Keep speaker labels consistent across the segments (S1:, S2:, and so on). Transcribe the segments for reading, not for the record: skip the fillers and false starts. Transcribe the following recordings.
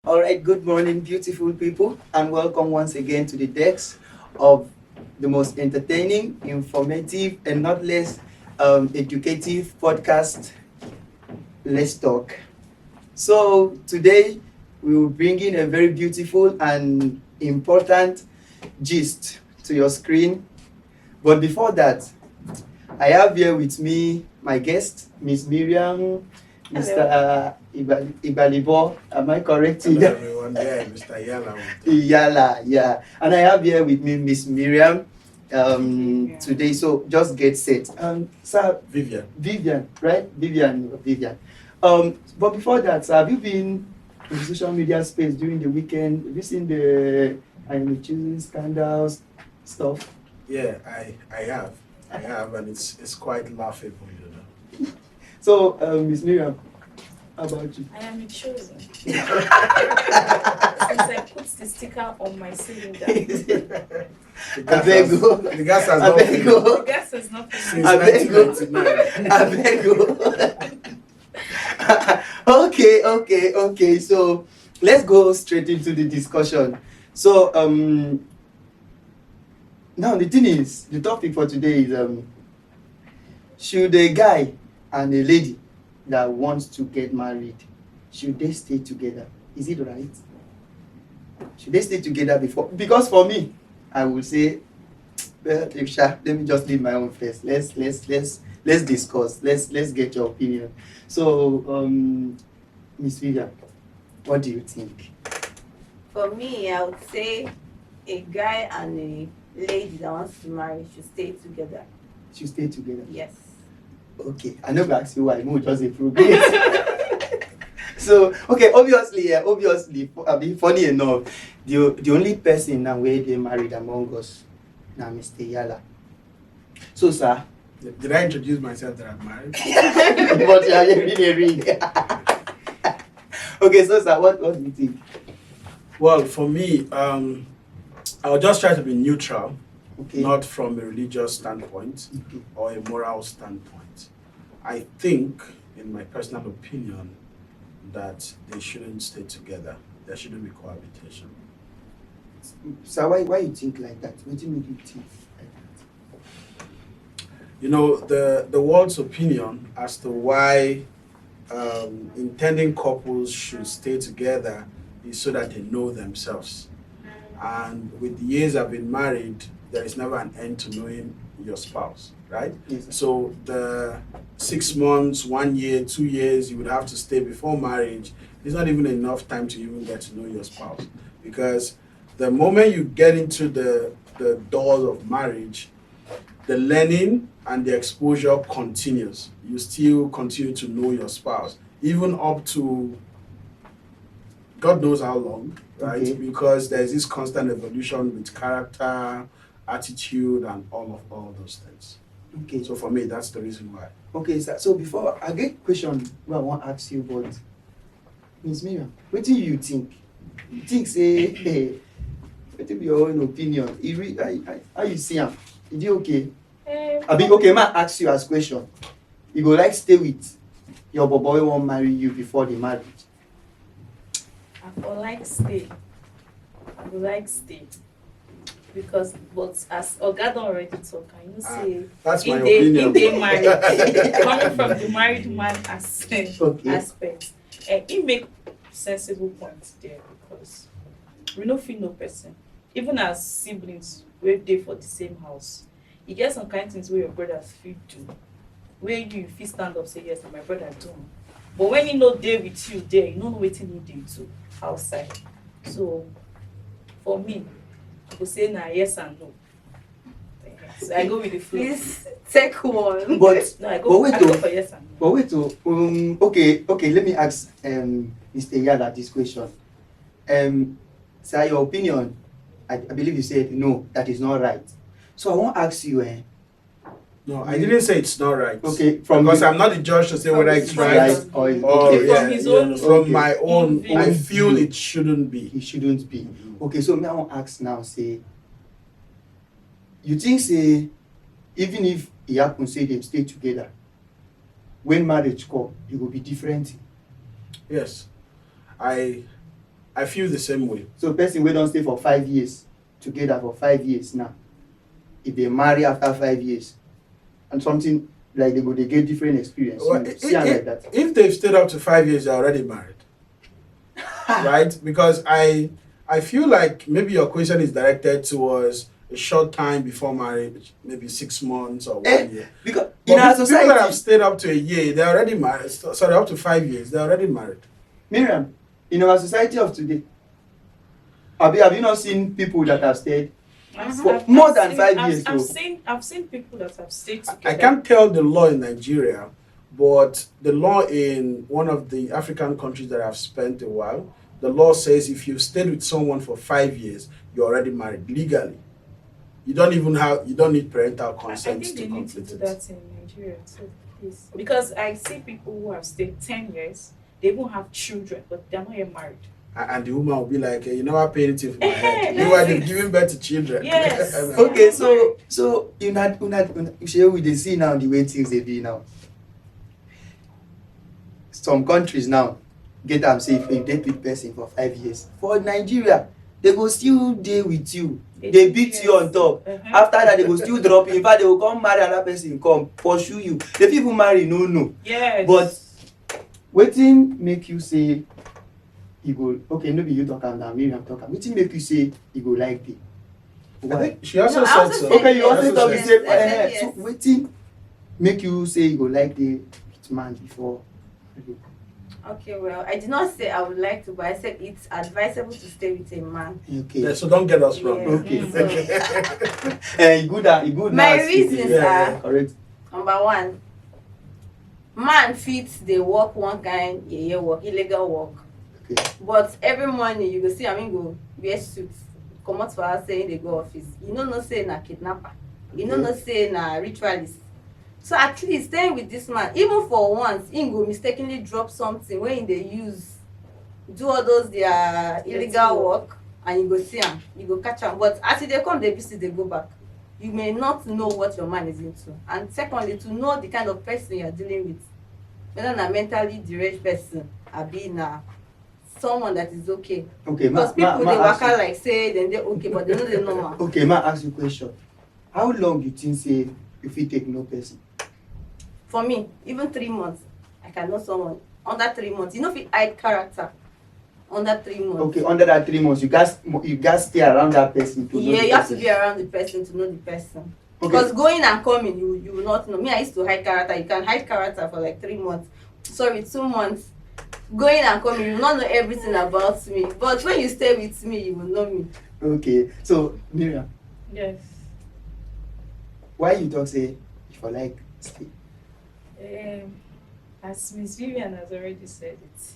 S1: All right, good morning, beautiful people, and welcome once again to the decks of the most entertaining, informative, and not less educative podcast, Let's Talk. So, today we will bring in a very beautiful and important gist to your screen. But before that, I have here with me my guest, Miss Miriam, Mr. Ibalibo. Am I correct?
S2: Hello everyone, yeah, Mr. Yala.
S1: Yala, yeah. And I have here with me Miss Miriam today. So just get set. Sir,
S2: Vivian,
S1: right? Vivian. But before that, sir, have you been in the social media space during the weekend? Have you seen the I'm choosing scandals stuff?
S2: Yeah, I have, and it's quite laughable, you know.
S1: So, Miss Miriam, how about you?
S3: I am chosen. Since I put the sticker on my cylinder.
S2: The
S1: The
S2: gas has not been
S3: The gas is not
S2: since
S3: finished.
S2: 1999.
S1: Okay. So let's go straight into the discussion. So now the thing is, the topic for today is should a guy and a lady that wants to get married, should they stay together? Is it right? Should they stay together before? Because for me, I would say, well, let me just leave my own first. Let's discuss. Let's get your opinion. So, Miss Vivian, what do you think?
S4: For me, I would say a guy and a lady that wants to marry should stay together.
S1: Should stay together.
S4: Yes.
S1: Okay, I never asked you why. Mo just a progress. So, okay, obviously, I mean, funny enough, the only person now where they married among us now, Mr. Yala. So, sir.
S2: Did I introduce myself that I'm married?
S1: But you are really a ring. Okay, so, sir, what do you think?
S2: Well, for me, I'll just try to be neutral,
S1: Okay.
S2: not from a religious standpoint
S1: Okay.
S2: or a moral standpoint. I think, in my personal opinion, that they shouldn't stay together. There shouldn't be cohabitation.
S1: So why you think like that? What do you make you think like that?
S2: You know, the world's opinion as to why intending couples should stay together is so that they know themselves. And with the years I've been married, there is never an end to knowing your spouse, right?
S1: Yes.
S2: So the 6 months, 1 year, 2 years you would have to stay before marriage is not even enough time to even get to know your spouse. Because the moment you get into the doors of marriage, the learning and the exposure continues. You still continue to know your spouse, even up to God knows how long, right?
S1: Okay.
S2: Because there's this constant evolution with character, attitude, and all those things.
S1: Okay.
S2: So for me, that's the reason why.
S1: Okay, sir. So before I get question where I want to ask you, but Miss Miriam, what do you think? You think say, hey, what be your own opinion? How you see him? Is it okay? I be okay. Ma ask you as question. You go like stay with your boy won't marry you before the marriage.
S3: I would like stay. Because, but as Oga don already talk, can you say
S2: That's my
S3: if
S2: opinion.
S3: they married, coming from the married man aspect, it make sensible points there because we no fit no person. Even as siblings, we dey for the same house. You get some kind things where your brothers fit do, where you fit stand up say yes, na my brother do. But when he no dey with you there, you no know wetin he dey do outside. So for me, I go say na yes and no. So I go with the flow.
S4: Please take one.
S1: But
S3: No, I go for yes and no.
S1: but wait okay. Let me ask Mr. Yala this question. Sir, your opinion. I believe you said no, that is not right. So I want to ask you.
S2: No, I didn't say it's not right.
S1: Okay,
S2: because I'm not the judge to say whether it's right
S1: or
S2: or
S3: From his own-
S2: from my own.
S3: own
S2: I
S3: view.
S2: feel it shouldn't be.
S1: it shouldn't be. Okay, so me I want to ask now. Say, you think say even if it happens say them stay together, when marriage come, it will be different?
S2: Yes, I I feel the same way.
S1: So person we don't stay for 5 years together for 5 years now, if they marry after 5 years and something like they get different experience,
S2: Well,
S1: see am like that.
S2: if they've stayed up to 5 years, they're already married. Right? Because I feel like maybe your question is directed towards a short time before marriage, maybe 6 months or 1 year.
S1: Because
S2: But
S1: in our
S2: people that have
S1: society,
S2: stayed up to a year, they're already married. Sorry, up to 5 years, they're already married.
S1: Miriam, in our society of today, have you not seen people that have stayed for more than 5 years?
S3: I've seen people that have stayed together.
S2: I can't tell the law in Nigeria, but the law in one of the African countries that I've spent a while, the law says if you've stayed with someone for 5 years, you're already married legally. You don't need parental consent
S3: I think
S2: to
S3: they need to
S2: complete
S3: do
S2: it.
S3: that in Nigeria too, please. Because I see people who have stayed 10 years, they won't have children, but they're not yet married.
S2: And the woman will be like, you never pay anything for my head. You are giving birth to children.
S3: Yes.
S1: Okay, so you share with the see now the way things they be now. Some countries now get them say if they with person for 5 years. For Nigeria, they go still deal with you. They beat you on top. After that, they go still drop you. In fact, they will come marry another person, come pursue you. The people marry, no.
S3: Yes.
S1: But wetin make you say you go? Okay, no be you talk am now. Maybe I'm talking. Wetin make you say you go like this?
S2: I think she also
S4: No, I
S2: said
S4: also
S2: so.
S4: said
S1: Okay, you
S4: yes.
S1: also talk the
S4: Yes,
S1: same.
S4: I said yes.
S1: So wetin make you say you go like the man before?
S4: Okay, well, I did not say I would like to, but I said it's advisable to stay with a man.
S1: Okay.
S2: Yeah, so don't get us wrong.
S4: Yeah.
S1: Okay. Good.
S4: My
S1: now,
S4: reasons
S1: yeah,
S4: are
S1: correct.
S4: number one, man fits the work one kind, work, illegal work.
S1: Okay.
S4: But every morning you go see go wear suit, come out for us saying they go office. You know no say na kidnapper. You know no say na ritualist. So at least staying with this man, even for once, he go mistakenly drop something when they use do all those their illegal work, and you go see him, you go catch him. But as they come, they visit, they go back. You may not know what your man is into. And secondly, to know the kind of person you're dealing with, whether na mentally deranged person, or be na someone that is okay.
S1: Okay,
S4: because people they waka like say then they okay, but they know they normal.
S1: Okay, ma ask you a question. How long you think say if you take no person?
S4: For me, even 3 months, I can know someone. Under 3 months, you know if you hide character. Under 3 months.
S1: Okay, under that 3 months, you guys stay around that person to know the person.
S4: You have to be around the person to know the person.
S1: Okay.
S4: Because going and coming, you will not know. Me, I used to hide character. You can hide character for like 3 months. Sorry, 2 months. Going and coming, you will not know everything about me. But when you stay with me, you will know me.
S1: Okay, so Miriam.
S3: Yes.
S1: Why you talk say if I like stay?
S3: As Miss Vivian has already said it.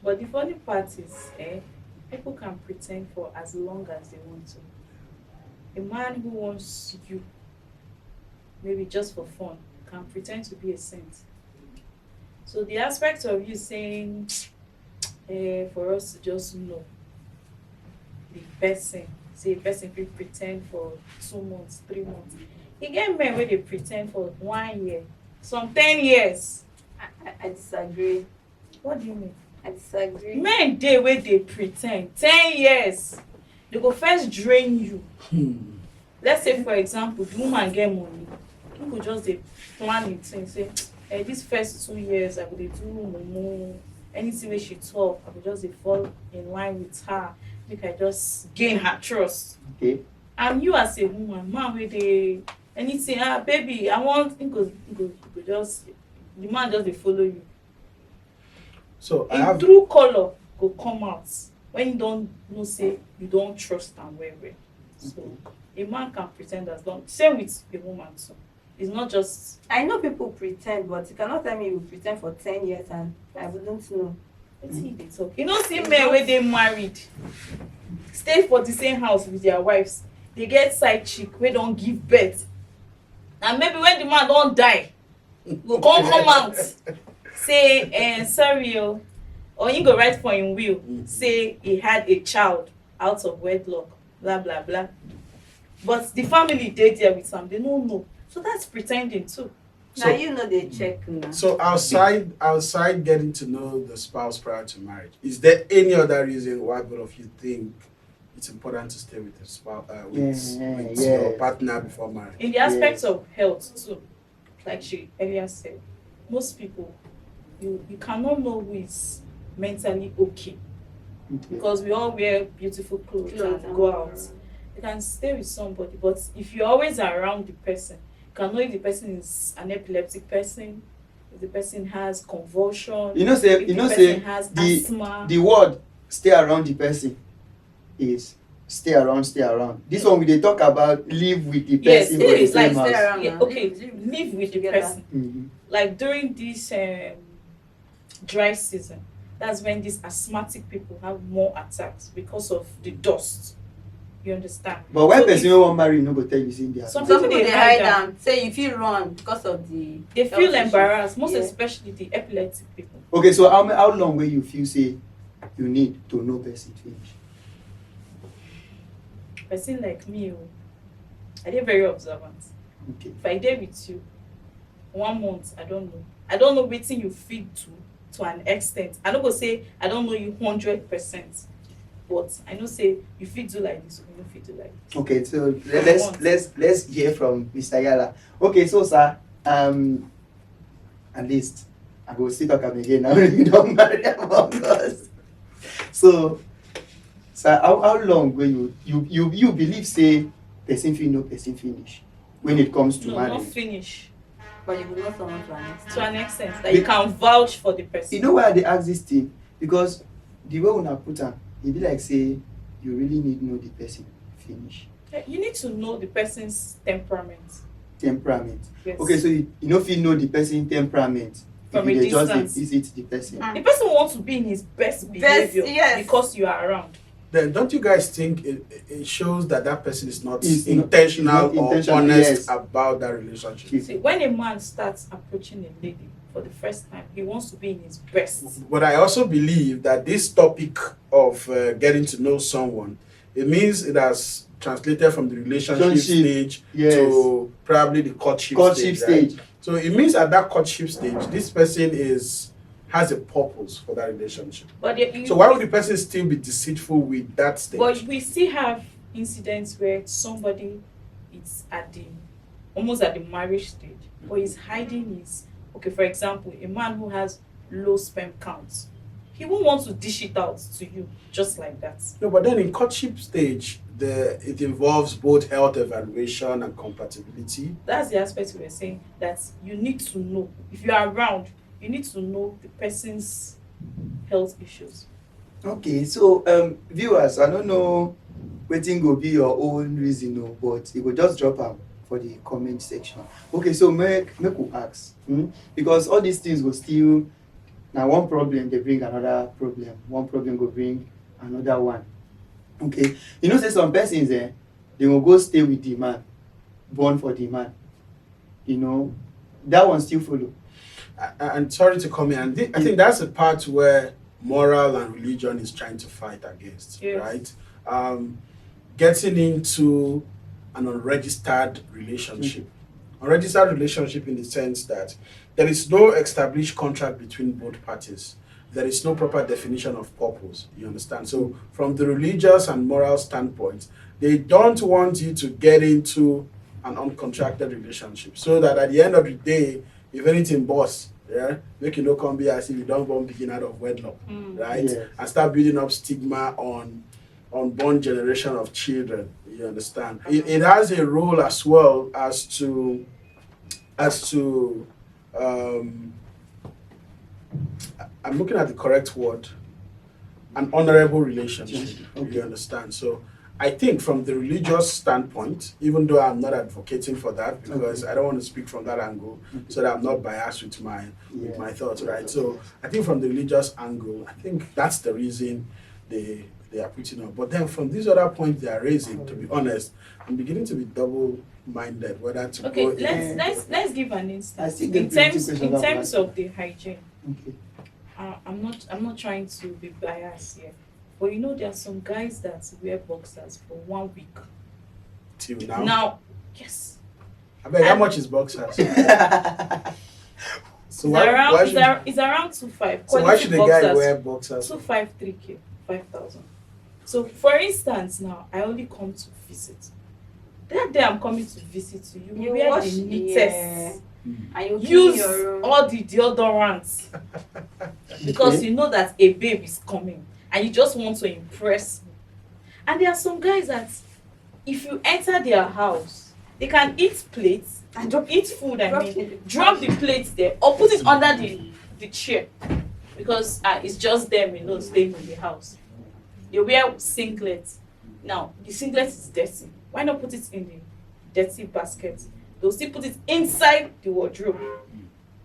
S3: But the funny part is, people can pretend for as long as they want to. A man who wants you, maybe just for fun, can pretend to be a saint. So the aspect of you saying, for us to just know the person, say a person will pretend for 2 months, 3 months. You get men where they pretend for 1 year, some 10 years.
S4: I disagree.
S3: What do you mean?
S4: I disagree.
S3: Men dey where they pretend 10 years. They go first drain you. Let's say for example, the woman get money. People just dey plan it and say, this first 2 years I go dey do mumu. Anything wey she talk, I go just dey fall in line with her. Make I just gain her trust.
S1: Okay.
S3: And you as a woman, man wey dey anything, baby, I want, he go just, the man just dey follow you.
S2: So I
S3: In
S2: have
S3: true color go come out when you don't know say you don't trust am well. So a man can pretend as long. Same with a woman too. It's not just.
S4: I know people pretend, but you cannot tell me you pretend for 10 years and I wouldn't know.
S3: Wetin they talk. You know, see men where they married, stay for the same house with their wives. They get side chick wey don't give birth. And maybe when the man don't die, go come out. Say, sorry, or you go write for him will, say he had a child out of wedlock, blah blah blah. But the family dey there with him, they don't know. So that's pretending too.
S4: Now you know they check now.
S2: So outside getting to know the spouse prior to marriage, is there any other reason why both of you think it's important to stay with the spouse, with your partner before marriage?
S3: In the aspects of health too, like she earlier said, most people, you cannot know who is mentally okay. Because we all wear beautiful clothes and go out. You can stay with somebody, but if you're always around the person, you can know if the person is an epileptic person, if the person has convulsion, has asthma.
S1: The word stay around the person is stay around. This one we dey talk about live with the person for the same house.
S3: Live with the person. Like during this dry season, that's when these asthmatic people have more attacks because of the dust. You understand?
S1: But when person wey wan marry no go tell you say they are.
S4: Some people they hide them. Say if you run because of the.
S3: They feel embarrassed, most especially the epileptic people.
S1: Okay, so how long will you feel say you need to know person finish?
S3: Person like me, I dey very observant.
S1: Okay.
S3: If I dey with you 1 month, I don't know wetin you fit do to an extent. I no go say I don't know you 100%, but I know say you fit do like this, or you no fit do like this.
S1: Okay, so let's hear from Mr. Yala. Okay, so sir, at least I go still talk am again now. You don't marry among us. So, sir, how long will you believe say person fit know person finish when it comes to marriage?
S3: Not finish.
S4: But you will know someone
S3: to an extent that you can vouch for the person.
S1: You know why they ask this thing? Because the way una put am, e be like say you really need to know the person finish.
S3: You need to know the person's temperament.
S1: Yes. Okay, so you no fit know the person's temperament
S3: from a distance.
S1: Just visit the person.
S3: The person wants to be in his best behavior because you are around.
S2: Then don't you guys think it shows that person is not intentional or honest about that relationship?
S3: See, when a man starts approaching a lady for the first time, he wants to be in his best.
S2: But I also believe that this topic of getting to know someone, it means it has translated from the relationship stage to probably the courtship stage. Right? So it means at that courtship stage, this person has a purpose for that relationship.
S3: But
S2: so why would the person still be deceitful with that stage?
S3: But we still have incidents where somebody is almost at the marriage stage, but he's hiding his. Okay, for example, a man who has low sperm counts, he won't want to dish it out to you just like that.
S2: No, but then in courtship stage, it involves both health evaluation and compatibility.
S3: That's the aspect we were saying, that you need to know. If you are around, you need to know the person's health issues.
S1: Okay, so viewers, I don't know wetin go be your own reason, but you go just drop am for the comment section. Okay, so make we ask, because all these things go still. Now one problem they bring another problem. One problem go bring another one. Okay, you know say some persons they will go stay with the man, born for the man. You know, that one still follow.
S2: And sorry to come in, and I think that's the part where moral and religion is trying to fight against, right? Getting into an unregistered relationship. Unregistered relationship in the sense that there is no established contract between both parties. There is no proper definition of purpose, you understand? So from the religious and moral standpoint, they don't want you to get into an uncontracted relationship so that at the end of the day, if anything bursts, make you no come be as if you don't born begin out of wedlock, right? Yes. And start building up stigma on unborn generation of children. You understand? It has a role as well as to I'm looking at the correct word, an honorable relationship. Okay. You understand? So I think from the religious standpoint, even though I'm not advocating for that because I don't want to speak from that angle so that I'm not biased with my thoughts, right? So I think from the religious angle, I think that's the reason they are putting up. But then from these other points they are raising, to be honest, I'm beginning to be double-minded whether to go.
S3: Okay, let's give an instance. In terms of the hygiene. Okay. I'm not trying to be biased here. But you know, there are some guys that wear boxers for 1 week.
S2: Till now?
S3: Now, yes.
S2: I beg, how much is boxers? So
S3: It's around 2.5.
S2: So why should the guy wear boxers?
S3: 2.53K, 5,000. So for instance, now I only come to visit. That day I'm coming to visit you. You wear
S4: wash
S3: the neatest.
S4: And you
S3: Use
S4: your room.
S3: all the deodorants because you know that a babe is coming and you just want to impress me. And there are some guys that if you enter their house, they can eat plates and drop the plates there or put it under the chair because it's just them, staying in the house. They wear singlets. Now the singlet is dirty. Why not put it in the dirty basket? They'll still put it inside the wardrobe,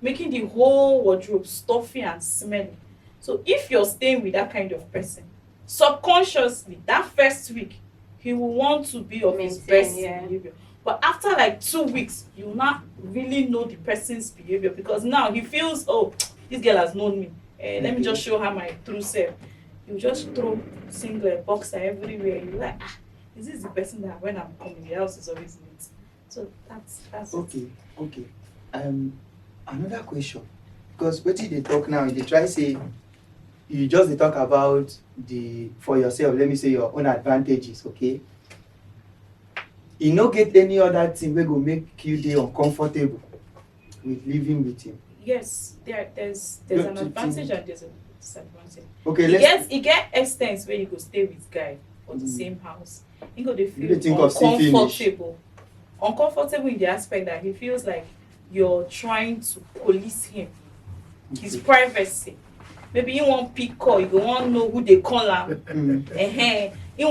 S3: making the whole wardrobe stuffy and smelly. So if you're staying with that kind of person, subconsciously, that first week, he will want to be of his best behavior. But after like 2 weeks, you will not really know the person's behavior because now he feels, oh, this girl has known me. Let me just show her my true self. You just throw singlet, boxer everywhere. You're like, is this the person that when I'm coming, the house is always neat? So that's
S1: okay. Another question, because what they talk now, they try say you just they talk about for yourself. Let me say your own advantages, okay? You no get any other thing wey go make you dey uncomfortable with living with him.
S3: Yes, there's an advantage and there's a disadvantage.
S1: Okay,
S3: it get extents where you go stay with guy for the same house. You go dey feel uncomfortable in the aspect that he feels like you're trying to police him, his privacy. Maybe you want pick call, you go want know who they call him. You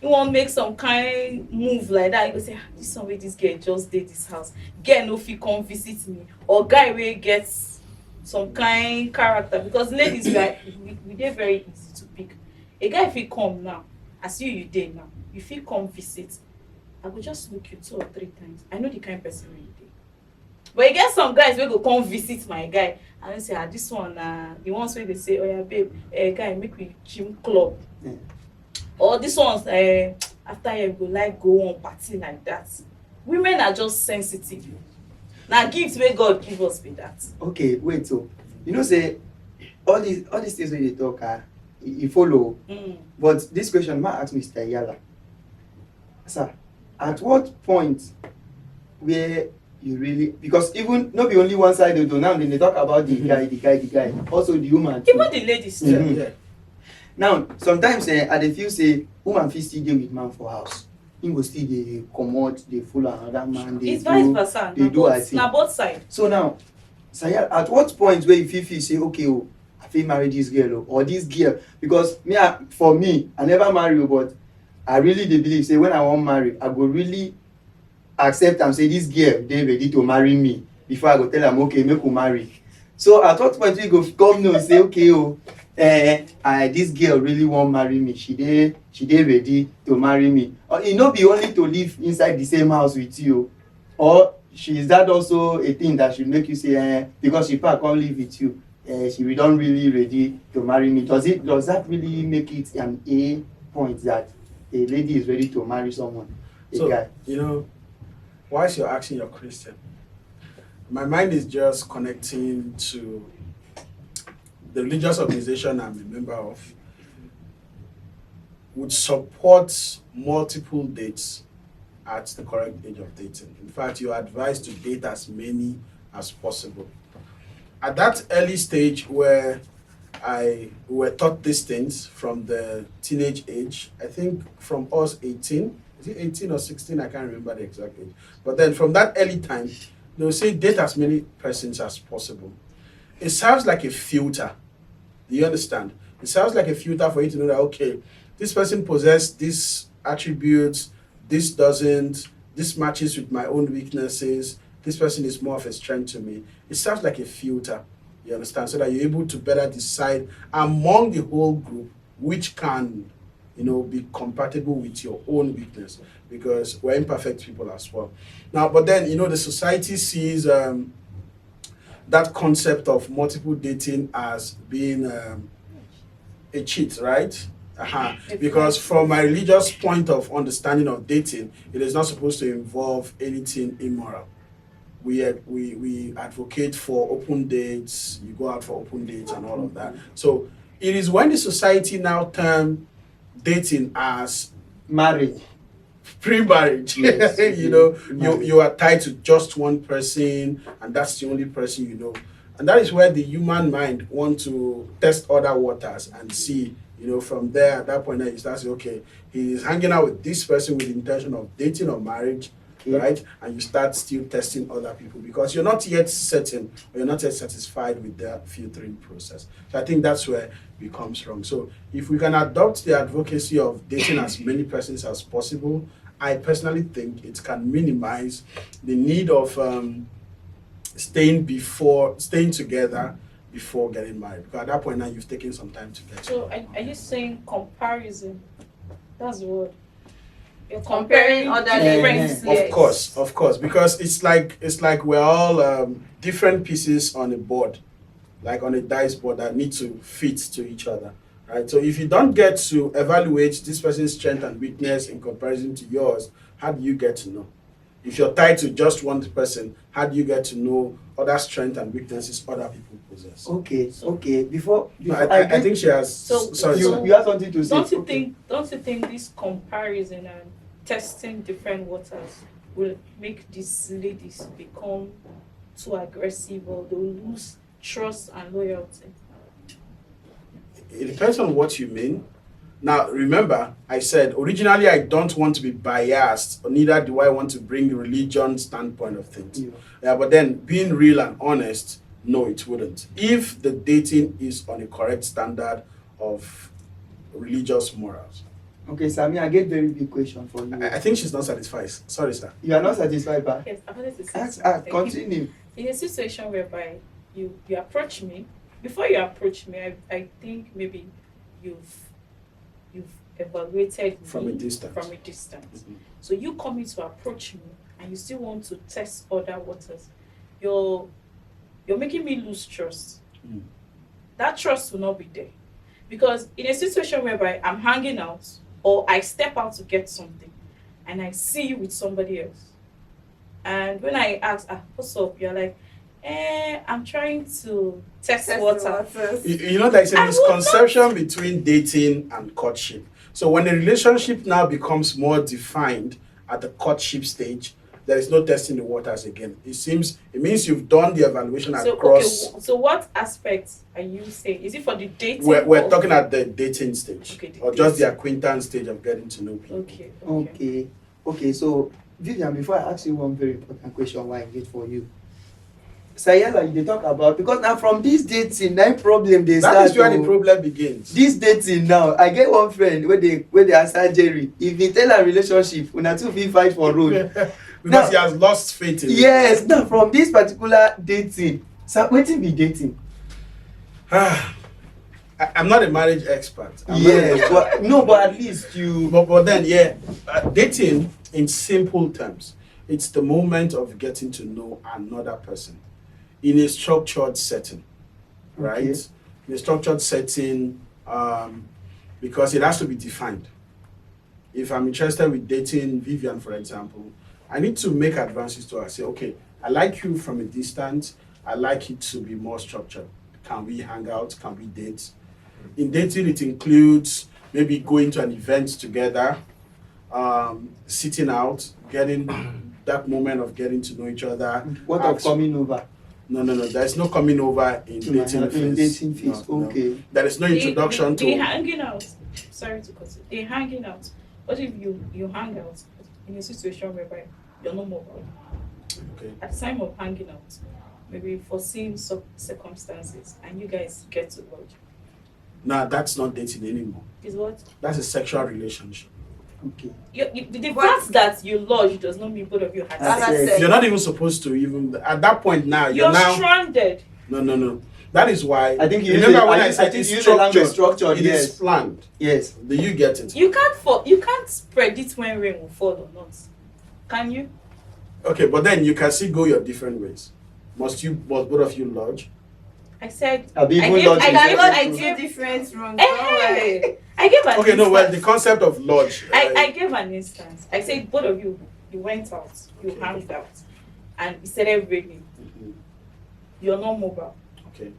S3: want make some kind move like that. You go say, this one way this girl just did this house. Girl no fit come visit me, or guy wey gets some kind character because ladies we dey very easy to pick. A guy fit come now, as you dey now, you fit come visit. I go just look you 2 or 3 times. I know the kind of person wey you dey. But you get some guys wey go come visit my guy and they say, this one the ones wey dey say, oh yeah babe, guy make we gym club. Or this one's after you go like go on party like that. Women are just sensitive. Now gifts wey God give us be that.
S1: Okay, wait, so say all these things wey they talk you follow. But this question might ask Mr. Yala. Sir, at what point where you really, because even not be only one side they do now, then they talk about the guy, also the woman too.
S3: Even the ladies too.
S2: Yeah.
S1: Now sometimes I dey feel say woman fit still dey with man for house. Him go still dey comot, dey follow another man.
S3: It's vice versa. Na both sides.
S1: So now, Sayal, at what point where you feel say, okay, I fit marry this girl or this girl? Because for me, I never marry, but I really dey believe say when I wan marry, I go really accept and say this girl dey ready to marry me before I go tell am okay, make we marry. So at what point you go come know say okay, this girl really wan marry me. She dey ready to marry me. Or it no be only to live inside the same house with you, or is that also a thing that should make you say because she can't come live with you, she don't really ready to marry me? Does that really make it an A point that a lady is ready to marry someone, guy?
S2: Whilst you're asking your question, my mind is just connecting to the religious organization I'm a member of would support multiple dates at the correct age of dating. In fact, you're advised to date as many as possible. At that early stage where we were taught these things from the teenage age, I think from us 18, is it 18 or 16? I can't remember the exact age. But then from that early time, they'll say date as many persons as possible. It sounds like a filter. Do you understand? It sounds like a filter for you to know that, okay, this person possesses these attributes, this doesn't, this matches with my own weaknesses, this person is more of a strength to me. It sounds like a filter, you understand? So that you're able to better decide among the whole group which can, be compatible with your own weakness, because we're imperfect people as well. Now, but then, the society sees that concept of multiple dating as being a cheat, right? Because from my religious point of understanding of dating, it is not supposed to involve anything immoral. We advocate for open dates. You go out for open dates and all of that. So it is when the society now term dating as
S1: marriage,
S2: pre-marriage.
S1: Yes,
S2: you are tied to just one person, and that's the only person you know. And that is where the human mind want to test other waters and see. From there, at that point, you start saying, okay, he is hanging out with this person with the intention of dating or marriage. Right? And you start still testing other people because you're not yet certain or you're not yet satisfied with the filtering process. So I think that's where it becomes wrong. So if we can adopt the advocacy of dating as many persons as possible, I personally think it can minimize the need of staying together before getting married. Because at that point now you've taken some time to get
S3: So are you saying comparison? That's the word. You're
S4: comparing other
S3: different
S2: Of course, because it's like we're all different pieces on a board, like on a dice board that need to fit to each other, right? So if you don't get to evaluate this person's strength and weakness in comparison to yours, how do you get to know? If you're tied to just one person, how do you get to know other strengths and weaknesses other people possess?
S1: Okay. Before
S2: I think she has. Sorry,
S1: you have something to say.
S3: Don't you think this comparison and testing different waters will make these ladies become too aggressive, or they'll lose trust and loyalty?
S2: It depends on what you mean. Now, remember, I said originally I don't want to be biased, or neither do I want to bring the religion standpoint of things. But then being real and honest, no, it wouldn't. If the dating is on a correct standard of religious morals.
S1: Okay, Sami, I get very big question for you.
S2: I think she's not satisfied. Sorry, sir.
S1: You are not satisfied, but
S3: yes, I wanted to say
S1: continue.
S3: In a situation whereby you approach me, before you approach me, I think maybe you've evaluated
S2: from
S3: me
S2: a distance.
S3: Mm-hmm. So you coming to approach me and you still want to test other waters, you're making me lose trust. That trust will not be there. Because in a situation whereby I'm hanging out or I step out to get something and I see you with somebody else, and when I ask, what's up, you're like, I'm trying to test waters.
S2: There's a misconception between dating and courtship. So when a relationship now becomes more defined at the courtship stage, there is no testing the waters again. It means you've done the evaluation across.
S3: Okay, so what aspects are you saying? Is it for the dating?
S2: We're talking at the dating stage,
S3: okay,
S2: or just the acquaintance stage of getting to know people.
S1: Okay. So Vivian, before I ask you one very important question, why I get for you. Sayela, they talk about, because now from this dating, that problem they start.
S2: That is where the problem begins.
S1: This dating now, I get one friend where they are surgery. If they tell a relationship, una two fit fight for road.
S2: Because he has lost faith in it.
S1: Yes, now from this particular dating, so wetin be dating?
S2: I'm not a marriage expert.
S1: But at least you.
S2: But then, dating in simple terms, it's the moment of getting to know another person in a structured setting, right?
S1: Okay.
S2: In a structured setting, because it has to be defined. If I'm interested with dating Vivian, for example, I need to make advances to her. Say, okay, I like you from a distance. I like it to be more structured. Can we hang out? Can we date? In dating, it includes maybe going to an event together, sitting out, getting that moment of getting to know each other.
S1: What of coming over?
S2: No. There's no coming over in dating phase.
S1: Okay.
S2: There is no introduction to.
S3: They hanging out. Sorry to cut it. They hanging out. What if you hang out in a situation whereby you're no more?
S2: Okay.
S3: At the time of hanging out, maybe foreseen circumstances, and you guys get to lodge.
S2: Nah, that's not dating anymore.
S3: Is what?
S2: That's a sexual relationship.
S1: Okay.
S3: The fact that you lodge does not mean both of you had
S1: sex.
S2: You're not even supposed to even at that point now.
S3: You're
S2: now
S3: stranded.
S2: No. That is why.
S1: I think you
S2: remember when
S1: I
S2: said
S1: it's
S2: structured. It
S1: yes.
S2: is planned.
S1: Yes.
S2: Do you get it?
S3: You can't predict when rain will fall or not. Can you?
S2: Okay, but then you can still go your different ways. Must both of you lodge?
S3: I said
S1: I
S4: gave different rooms.
S3: I gave an
S2: Okay,
S3: instance.
S2: no, well, the concept of lodge.
S3: I gave an instance. I said both of you went out, you hanged out, and it started raining.
S2: Mhm.
S3: You're not mobile.
S2: Okay.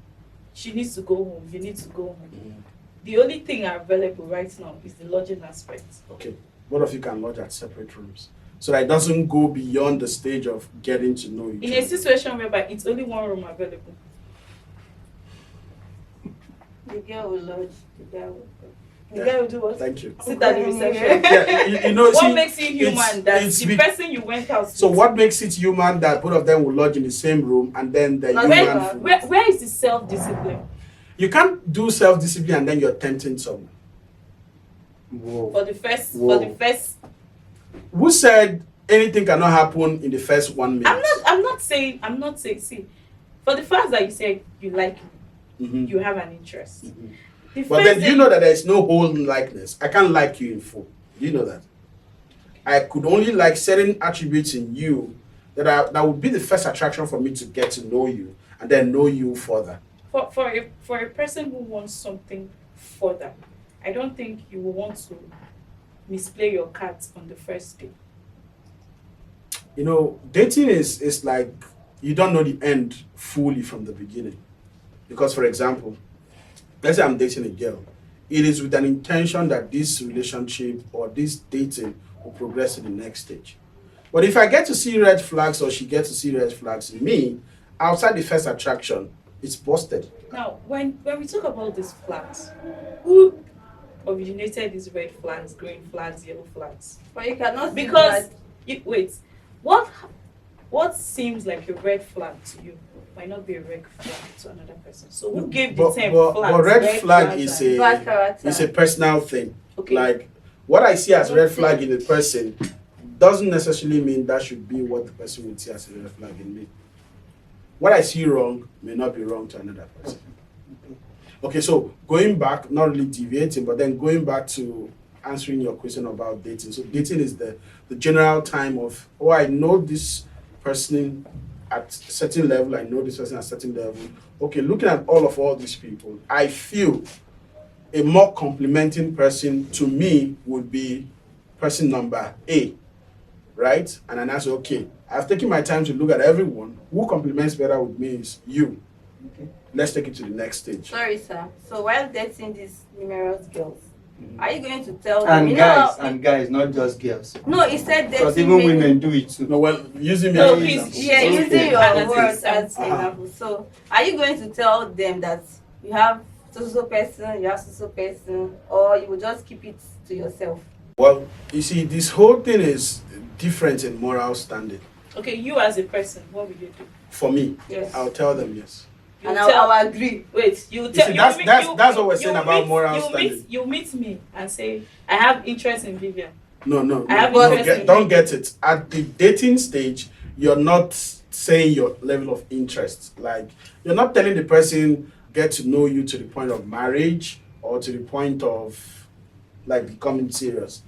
S3: She needs to go home. You need to go home.
S2: Mhm.
S3: The only thing available right now is the lodging aspect.
S2: Okay. Both of you can lodge at separate rooms. So that it doesn't go beyond the stage of getting to know each
S3: In
S2: other.
S3: a situation whereby it's only one room available.
S4: The girl will lodge. The guy will.
S3: The guy will do what?
S2: Thank you.
S3: Sit at the reception.
S2: Yeah, you know,
S3: What
S2: see,
S3: makes it human that
S2: it's
S3: the person you went out
S2: so
S3: with?
S2: what makes it human that both of them will lodge in the same room and then the
S4: Not
S2: human
S4: where-
S2: food?
S3: Where is the self-discipline?
S2: You can't do self-discipline and then you're tempting someone.
S1: Whoa.
S3: For the first
S2: Who said anything cannot happen in the first 1 minute?
S3: I'm not saying see, for the fact that you say you like me,
S2: Mhm.
S3: you have an interest.
S2: Mhm.
S3: The
S2: But
S3: first
S2: then you
S3: thing-
S2: know that there is no whole likeness. I can't like you in full. Do you know that? I could only like certain attributes in you that would be the first attraction for me to get to know you and then know you further.
S3: for a person who wants something further, I don't think you will want to misplay your cards on the first day.
S2: You know, dating is like you don't know the end fully from the beginning. Because, for example, let's say I'm dating a girl. It is with an intention that this relationship or this dating will progress to the next stage. But if I get to see red flags or she gets to see red flags in me, outside the first attraction, it's busted.
S3: Now, when we talk about these flags, who originated these red flags, green flags, yellow flags?
S4: But you cannot see
S3: Because
S4: that.
S3: what seems like a red flag to you might not be a red flag to another person. So who gave the
S2: But,
S3: term
S2: but,
S3: flags?
S2: but red flag
S3: flags
S2: is
S3: and-
S4: Bad character.
S2: it's a personal thing.
S3: Okay.
S2: Like what I see as red flag in a person doesn't necessarily mean that should be what the person would see as a red flag in me. What I see wrong may not be wrong to another person. Okay, so going back, not really deviating, but then going back to answering your question about dating. So dating is the general time of, oh, I know this person at a certain level, I know this person at a certain level. Okay, looking at all these people, I feel a more complimenting person to me would be person number A, right? And then I say, okay, I've taken my time to look at everyone. Who compliments better with me is you.
S1: Okay.
S2: Let's take it to the next stage.
S4: Sorry, sir. So while dating these numerous girls, are you going to tell them?
S1: And guys, not just girls.
S4: No, he said
S1: Because
S4: dating
S1: even
S4: many-
S1: women do it too.
S2: No, well, using me
S3: No,
S2: as an
S3: please,
S2: example.
S4: Yeah,
S3: Okay.
S4: using your
S3: As an
S4: words as
S3: example.
S4: example. So, are you going to tell them that you have so person, you have so person, or you will just keep it to yourself?
S2: Well, you see, this whole thing is different in moral standing.
S3: Okay, you as a person, what will you do?
S2: For me,
S3: Yes.
S2: I'll tell them yes.
S3: You
S4: And
S3: tell,
S4: I'll agree.
S3: wait, you
S2: You
S3: tell
S2: see,
S3: you
S2: that's-
S3: meet-
S2: that's-
S3: you-
S2: that's what we're
S3: you
S2: saying about
S3: meet-
S2: moral
S3: you
S2: standing.
S3: You meet me and say, I have interest in Vivian.
S2: No,
S3: I have
S2: don't
S3: interest in
S2: don't get it. At the dating stage, you're not saying your level of interest. Like, you're not telling the person, get to know you to the point of marriage or to the point of, like, becoming serious.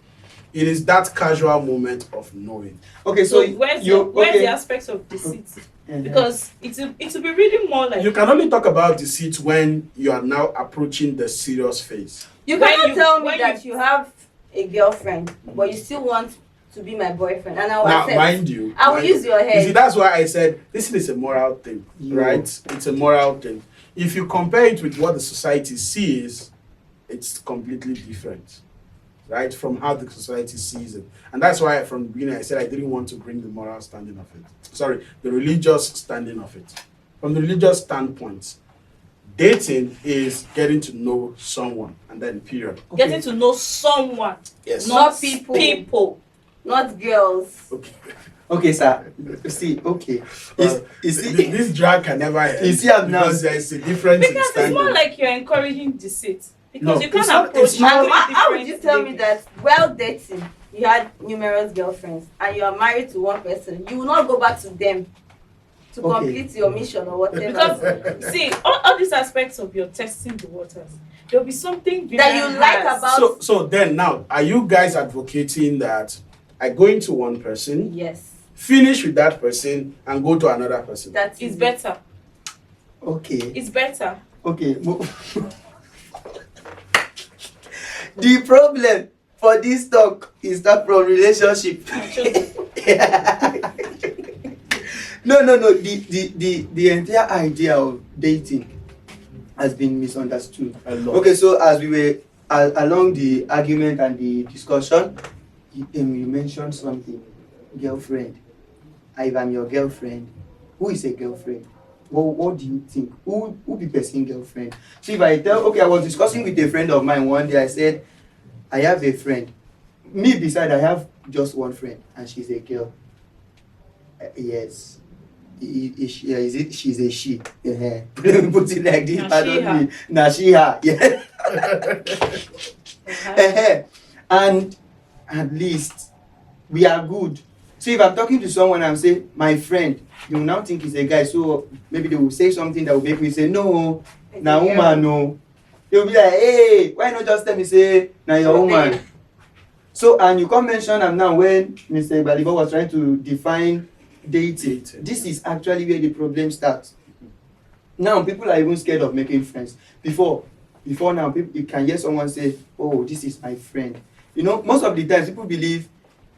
S2: It is that casual moment of knowing.
S1: Okay,
S3: So
S1: so
S3: where's
S1: you
S3: the aspect of deceit? Because it will be really more like
S2: You can only talk about deceit when you are now approaching the serious phase.
S4: You
S3: When
S4: cannot
S3: you-
S4: tell me
S3: when
S4: that you have a girlfriend, but you still want to be my boyfriend, and I will
S2: Now,
S4: accept.
S2: mind you,
S4: I will
S2: mind
S4: use
S2: you.
S4: your head.
S2: You see, that's why I said this is a moral thing,
S1: Yeah.
S2: right? It's a moral thing. If you compare it with what the society sees, it's completely different, right? From how the society sees it. And that's why from the beginning I said I didn't want to bring the moral standing of it. Sorry, the religious standing of it. From the religious standpoint, dating is getting to know someone and then period.
S3: getting to know someone,
S2: Yes.
S3: not
S4: people.
S3: people.
S4: Not girls.
S2: Okay.
S1: Okay, sir. See, okay.
S2: This drag can never end
S1: You see how now-
S2: because there is a difference in
S3: Because it's
S2: standing.
S3: more like you're encouraging deceit. Because
S2: No,
S3: you can't
S2: it's not-
S3: approach
S2: it's not-
S3: three
S4: How would you
S3: different
S4: tell me
S3: ladies.
S4: that while dating, you had numerous girlfriends and you are married to one person, you will not go back to them to
S1: Okay.
S4: complete your mission or whatever?
S3: Because see, all these aspects of your testing the waters, there'll be something
S4: That you
S3: Vivian
S4: like
S3: has.
S4: about-
S2: So then now, are you guys advocating that I go into one person,
S4: Yes,
S2: finish with that person, and go to another person?
S4: that
S3: It's
S4: is
S3: better.
S1: Okay.
S3: It's better.
S1: Okay. The problem for this talk is not from relationship. No. The entire idea of dating has been misunderstood. Okay, so as we were along the argument and the discussion, you mentioned something. Girlfriend. If I'm your girlfriend, who is a girlfriend? What do you think? Who be person girlfriend? So if I I was discussing with a friend of mine one day, I said, I have a friend. Me beside, I have just one friend, and she's a girl. Yes. She's a she. Yeah. Let me put it like this. She, her. Yeah. And at least we are good. So if I'm talking to someone and say, my friend, you will now think he's a guy. So maybe they will say something that will make me say, no, na woman, no. They will be like, hey, why not just tell me, say, na your woman? So, and you can't mention them now when Mr. Balibo was trying to define dating. This is actually where the problem starts. Now, people are even scared of making friends. Before now, you can hear someone say, oh, this is my friend. You know, most of the times people believe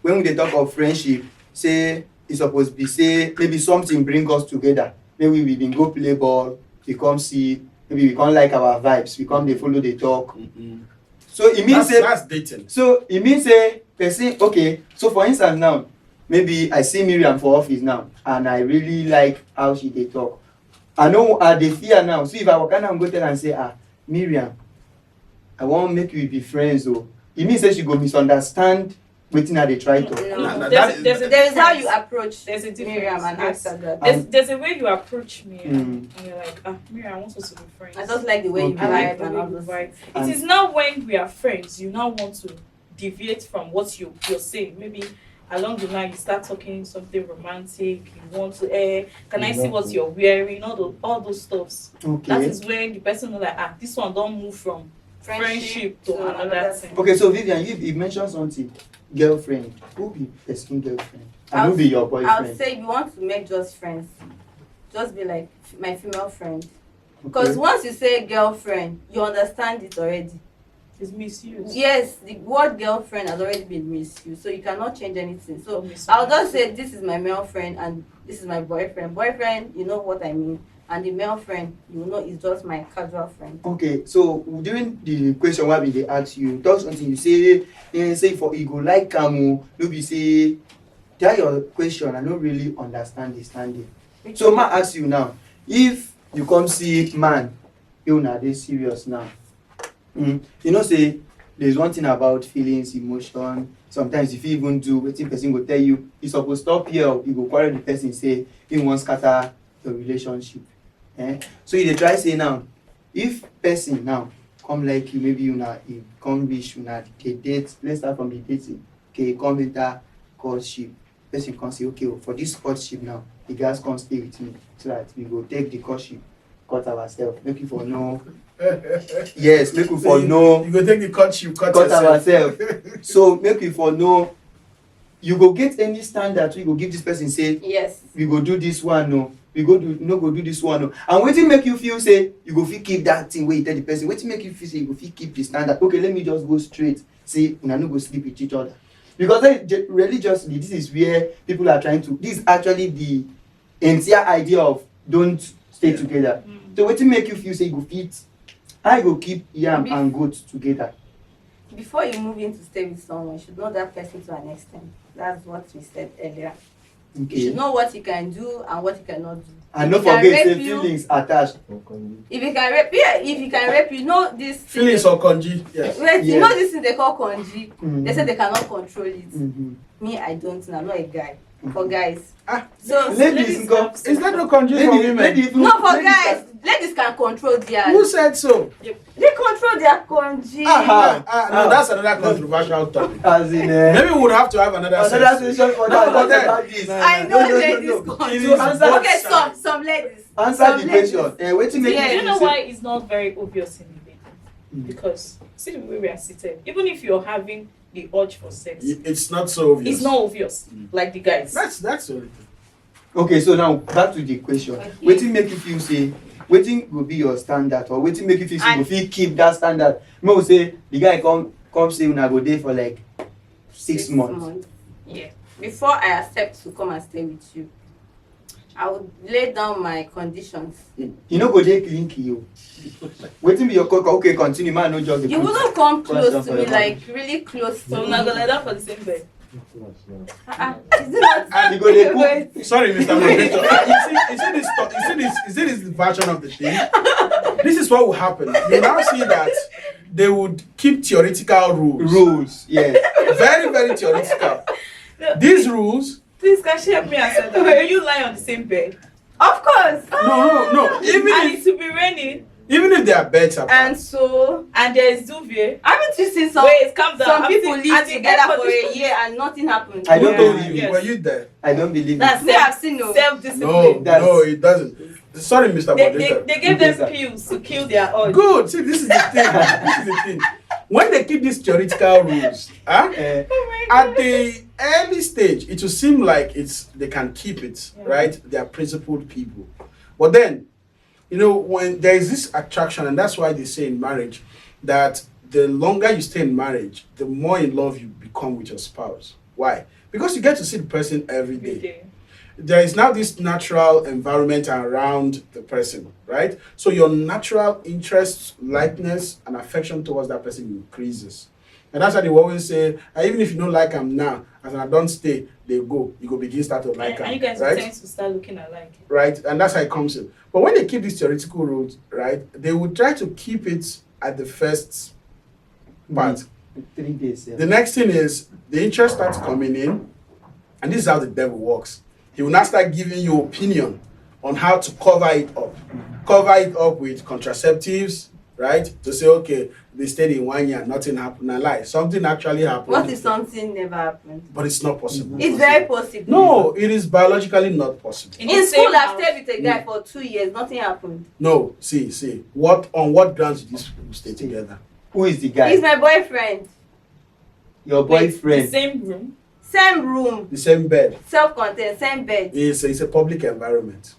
S1: when they talk of friendship, say it's supposed to be, say, maybe something bring us together. Maybe we can go play ball, we come see, maybe we can't like our vibes, we come, they follow, they talk. Mm-hmm. So it means
S2: that's dating.
S1: So it means person, okay, so for instance now, maybe I see Miriam for office now, and I really like how they talk. I know they fear now. So if I walk and go tell and say, Miriam, I want to make you be friends, so it means that she go misunderstand waiting at the try to.
S4: No. There is how you approach Miriam and ask her that.
S3: There's a way you approach Miriam, and you're like, Miriam, I want us to be friends.
S4: I just like the way you vibe and all those.
S3: It is now when we are friends, you now want to deviate from what you're saying. Maybe along the line you start talking something romantic. You want to, can I see what you're wearing? All those stuffs. Okay. That is when the person will like, this one don't move from friendship to another thing.
S1: Okay, so Vivian, you mentioned something. Girlfriend. Who be person girlfriend? And who be your boyfriend?
S4: I would say if you want to make just friends, just be like my female friend. Because once you say girlfriend, you understand it already.
S3: It's misused.
S4: Yes, the word girlfriend has already been misused, so you cannot change anything. So I'll just say this is my male friend and this is my boyfriend. Boyfriend, you know what I mean. And the male friend, you know, is just my casual friend. Okay,
S1: so during the question why they ask you, talk something, you say for ego like Kamu, you say, tell your question, I don't really understand the standing. So ma ask you now, if you come see man, you know they serious now. You know, say there's one thing about feelings, emotion. Sometimes if you even do what the person will tell you, you supposed to stop here, you go quarrel the person, say he wants scatter the relationship. So you try say now, if person now come like you, maybe you come wish you they date, let's start from the dating. Okay, come enter courtship. Person can say, okay, for this courtship now, the guys can stay with me so that we go take the courtship, cut ourselves, make you for no. Yes, make you for no.
S2: You go take the courtship, cut
S1: ourselves. So make you for no. You go get any standard, so you go give this person say,
S4: yes,
S1: we go do this one, no. We go do this one, no. And what make you feel say you go fit keep that thing where you tell the person? What make you feel say you go fit keep the standard? Okay, let me just go straight. Say una no go sleep with each other. Because religiously, this is where people are trying to. This is actually the entire idea of don't stay together. So what make you feel say you go fit? I go keep yam and goat together.
S4: Before you move in to stay with someone, you should know that person to an extent. That's what we said earlier. Okay. You should know what you can do and what you cannot do.
S1: And don't forget the feelings attached.
S4: If you can rape, you know this
S2: feelings or conji. Yes.
S4: Wait, you know this thing they call conji. They say they cannot control it. Me, I don't know. I'm not a guy. For guys.
S1: So ladies go.
S2: Is that no conji for women?
S4: No, for guys. Ladies can control their.
S2: Who said so?
S4: They control their conji.
S2: No, that's another controversial topic.
S1: As in,
S2: maybe we would have to have another
S1: session for that.
S4: I know ladies conji. Okay, some ladies.
S1: Answer the question. Wait to make
S3: you know why it's not very obvious in the day? Because see the way we are seated. Even if you're having the urge for sex,
S2: it's not so obvious.
S3: It's not obvious, like the guys.
S2: That's all.
S1: Okay, so now back to the question. Waiting make you feel say, waiting will be your standard, or waiting make you feel say you feel keep that standard. No say the guy come come say una go there for like 6 months.
S4: Yeah. Before I accept to come and stay with you, I would lay down my conditions.
S1: You know, go there clinky you. Waiting be your cook. Okay, continue, man. No just.
S4: You wouldn't come close to me, like really close to
S3: So
S4: me.
S3: we're not gonna lie down for the same bed.
S4: Is it not?
S1: You go there cook.
S2: Sorry, Mr. Moderator. You see this version of the thing? This is what will happen. You now see that they would keep theoretical rules.
S1: Yes.
S2: Very, very theoretical. These rules.
S3: Please, can she help me answer that? Will you lie on the same bed?
S4: Of course.
S2: No.
S3: And
S2: Even
S3: it will be raining,
S2: if they are better.
S4: And so,
S3: and there is duvet.
S4: haven't you seen some
S3: Wait, calm down.
S4: some
S3: I'm
S4: people
S3: saying-
S4: live
S3: at the
S4: together
S3: end
S4: for
S3: of
S4: a
S3: this-
S4: year and nothing happened?
S1: I don't
S2: Who
S1: believe
S2: told you?
S1: you.
S3: Yes.
S2: Were you there?
S1: I don't believe
S3: That's
S1: it.
S4: Me, I've seen no.
S3: self-discipline.
S2: No, it doesn't. Sorry, Mr.
S3: They
S2: Moderator.
S3: gave them pills to kill their urge.
S2: Good. See, this is the thing. This is the thing. When they keep these theoretical rules,
S1: Eh,
S2: at the early stage, it will seem like they can keep it, right? They are principled people. But then, when there is this attraction, and that's why they say in marriage that the longer you stay in marriage, the more in love you become with your spouse. Why? Because you get to see the person every day. There is now this natural environment around the person, right? So your natural interest, likeness, and affection towards that person increases. And that's why they always say, even if you don't like them now, as I don't stay, they go. You go begin start to like them,
S3: And you guys
S2: right?
S3: tend to start looking alike.
S2: Right, and that's how it comes in. But when they keep these theoretical rules, right, they will try to keep it at the first part.
S1: 3 days. Yeah.
S2: The next thing is the interest starts coming in, and this is how the devil works. He will now start giving you opinion on how to cover it up. Cover it up with contraceptives, right? To say, okay, they stayed in 1 year, nothing happened. I lie. Something actually happened.
S4: What if something never happened?
S2: But it's not possible.
S4: It's very possible.
S2: No, it is biologically not possible.
S3: In
S4: In
S3: the
S4: school,
S3: same
S4: I've
S3: house.
S4: stayed with a guy for 2 years. Nothing happened.
S2: No, see. On what grounds did these people stay together?
S1: Who is the guy?
S4: He's my boyfriend.
S1: Your
S3: Wait,
S1: boyfriend.
S3: the same room.
S4: Same room,
S2: The same bed.
S4: self-contained, same bed.
S2: It's a public environment.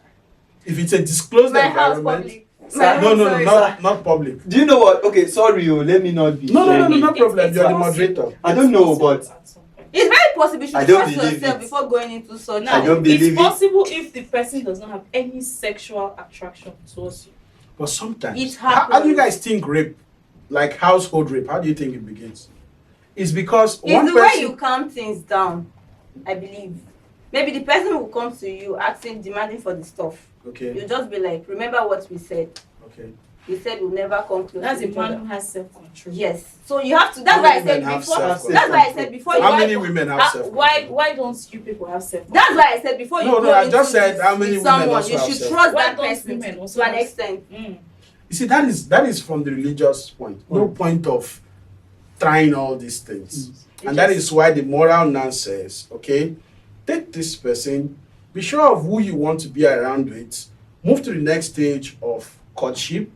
S2: If it's a disclosed
S4: My house
S2: environment,
S4: public.
S1: Sir,
S2: no, not public.
S1: Do you know what? Okay, sorry, let me not be.
S2: No,
S1: sorry.
S2: no problem.
S3: It's
S2: You're the
S3: possible.
S2: moderator.
S1: I don't know, but
S3: At some point.
S4: It's very possible. You should
S1: I don't
S4: trust
S1: believe
S4: yourself
S1: it.
S4: before going into such.
S3: Now,
S1: I don't believe
S3: it's
S1: it.
S3: possible if the person does not have any sexual attraction towards you.
S2: But sometimes,
S4: It
S2: how do you
S4: happens.
S2: guys think rape, like household rape, how do you think it begins? It's because
S4: It's
S2: one
S4: the way
S2: person.
S4: you calm things down, I believe. Maybe the person will come to you asking, demanding for the stuff.
S2: Okay,
S4: You just be like, remember what we said.
S2: okay.
S4: We said we'll never come close
S3: That's
S4: to
S3: a
S4: each
S3: man
S4: other.
S3: who has self-control.
S4: Yes. So you have to. That's
S2: How
S4: why I
S2: many
S4: said
S2: men have
S4: before.
S2: self-control?
S4: That's why I said before.
S2: How
S4: you
S2: many
S4: go-
S2: women have self
S3: Why don't you people have self-control?
S4: That's why I said before you
S2: No,
S4: go
S2: I
S4: into
S2: just said
S4: this
S2: how many
S4: with
S2: women
S4: someone,
S2: also
S4: you
S2: have
S4: should
S2: self-
S4: trust
S3: Why
S4: that
S3: don't
S4: person
S3: women also
S4: to an
S3: have-
S4: extent.
S3: Mm.
S2: You see, that is from the religious point. No point of trying all these things. And that is why the moral now says, okay, take this person, be sure of who you want to be around with, move to the next stage of courtship,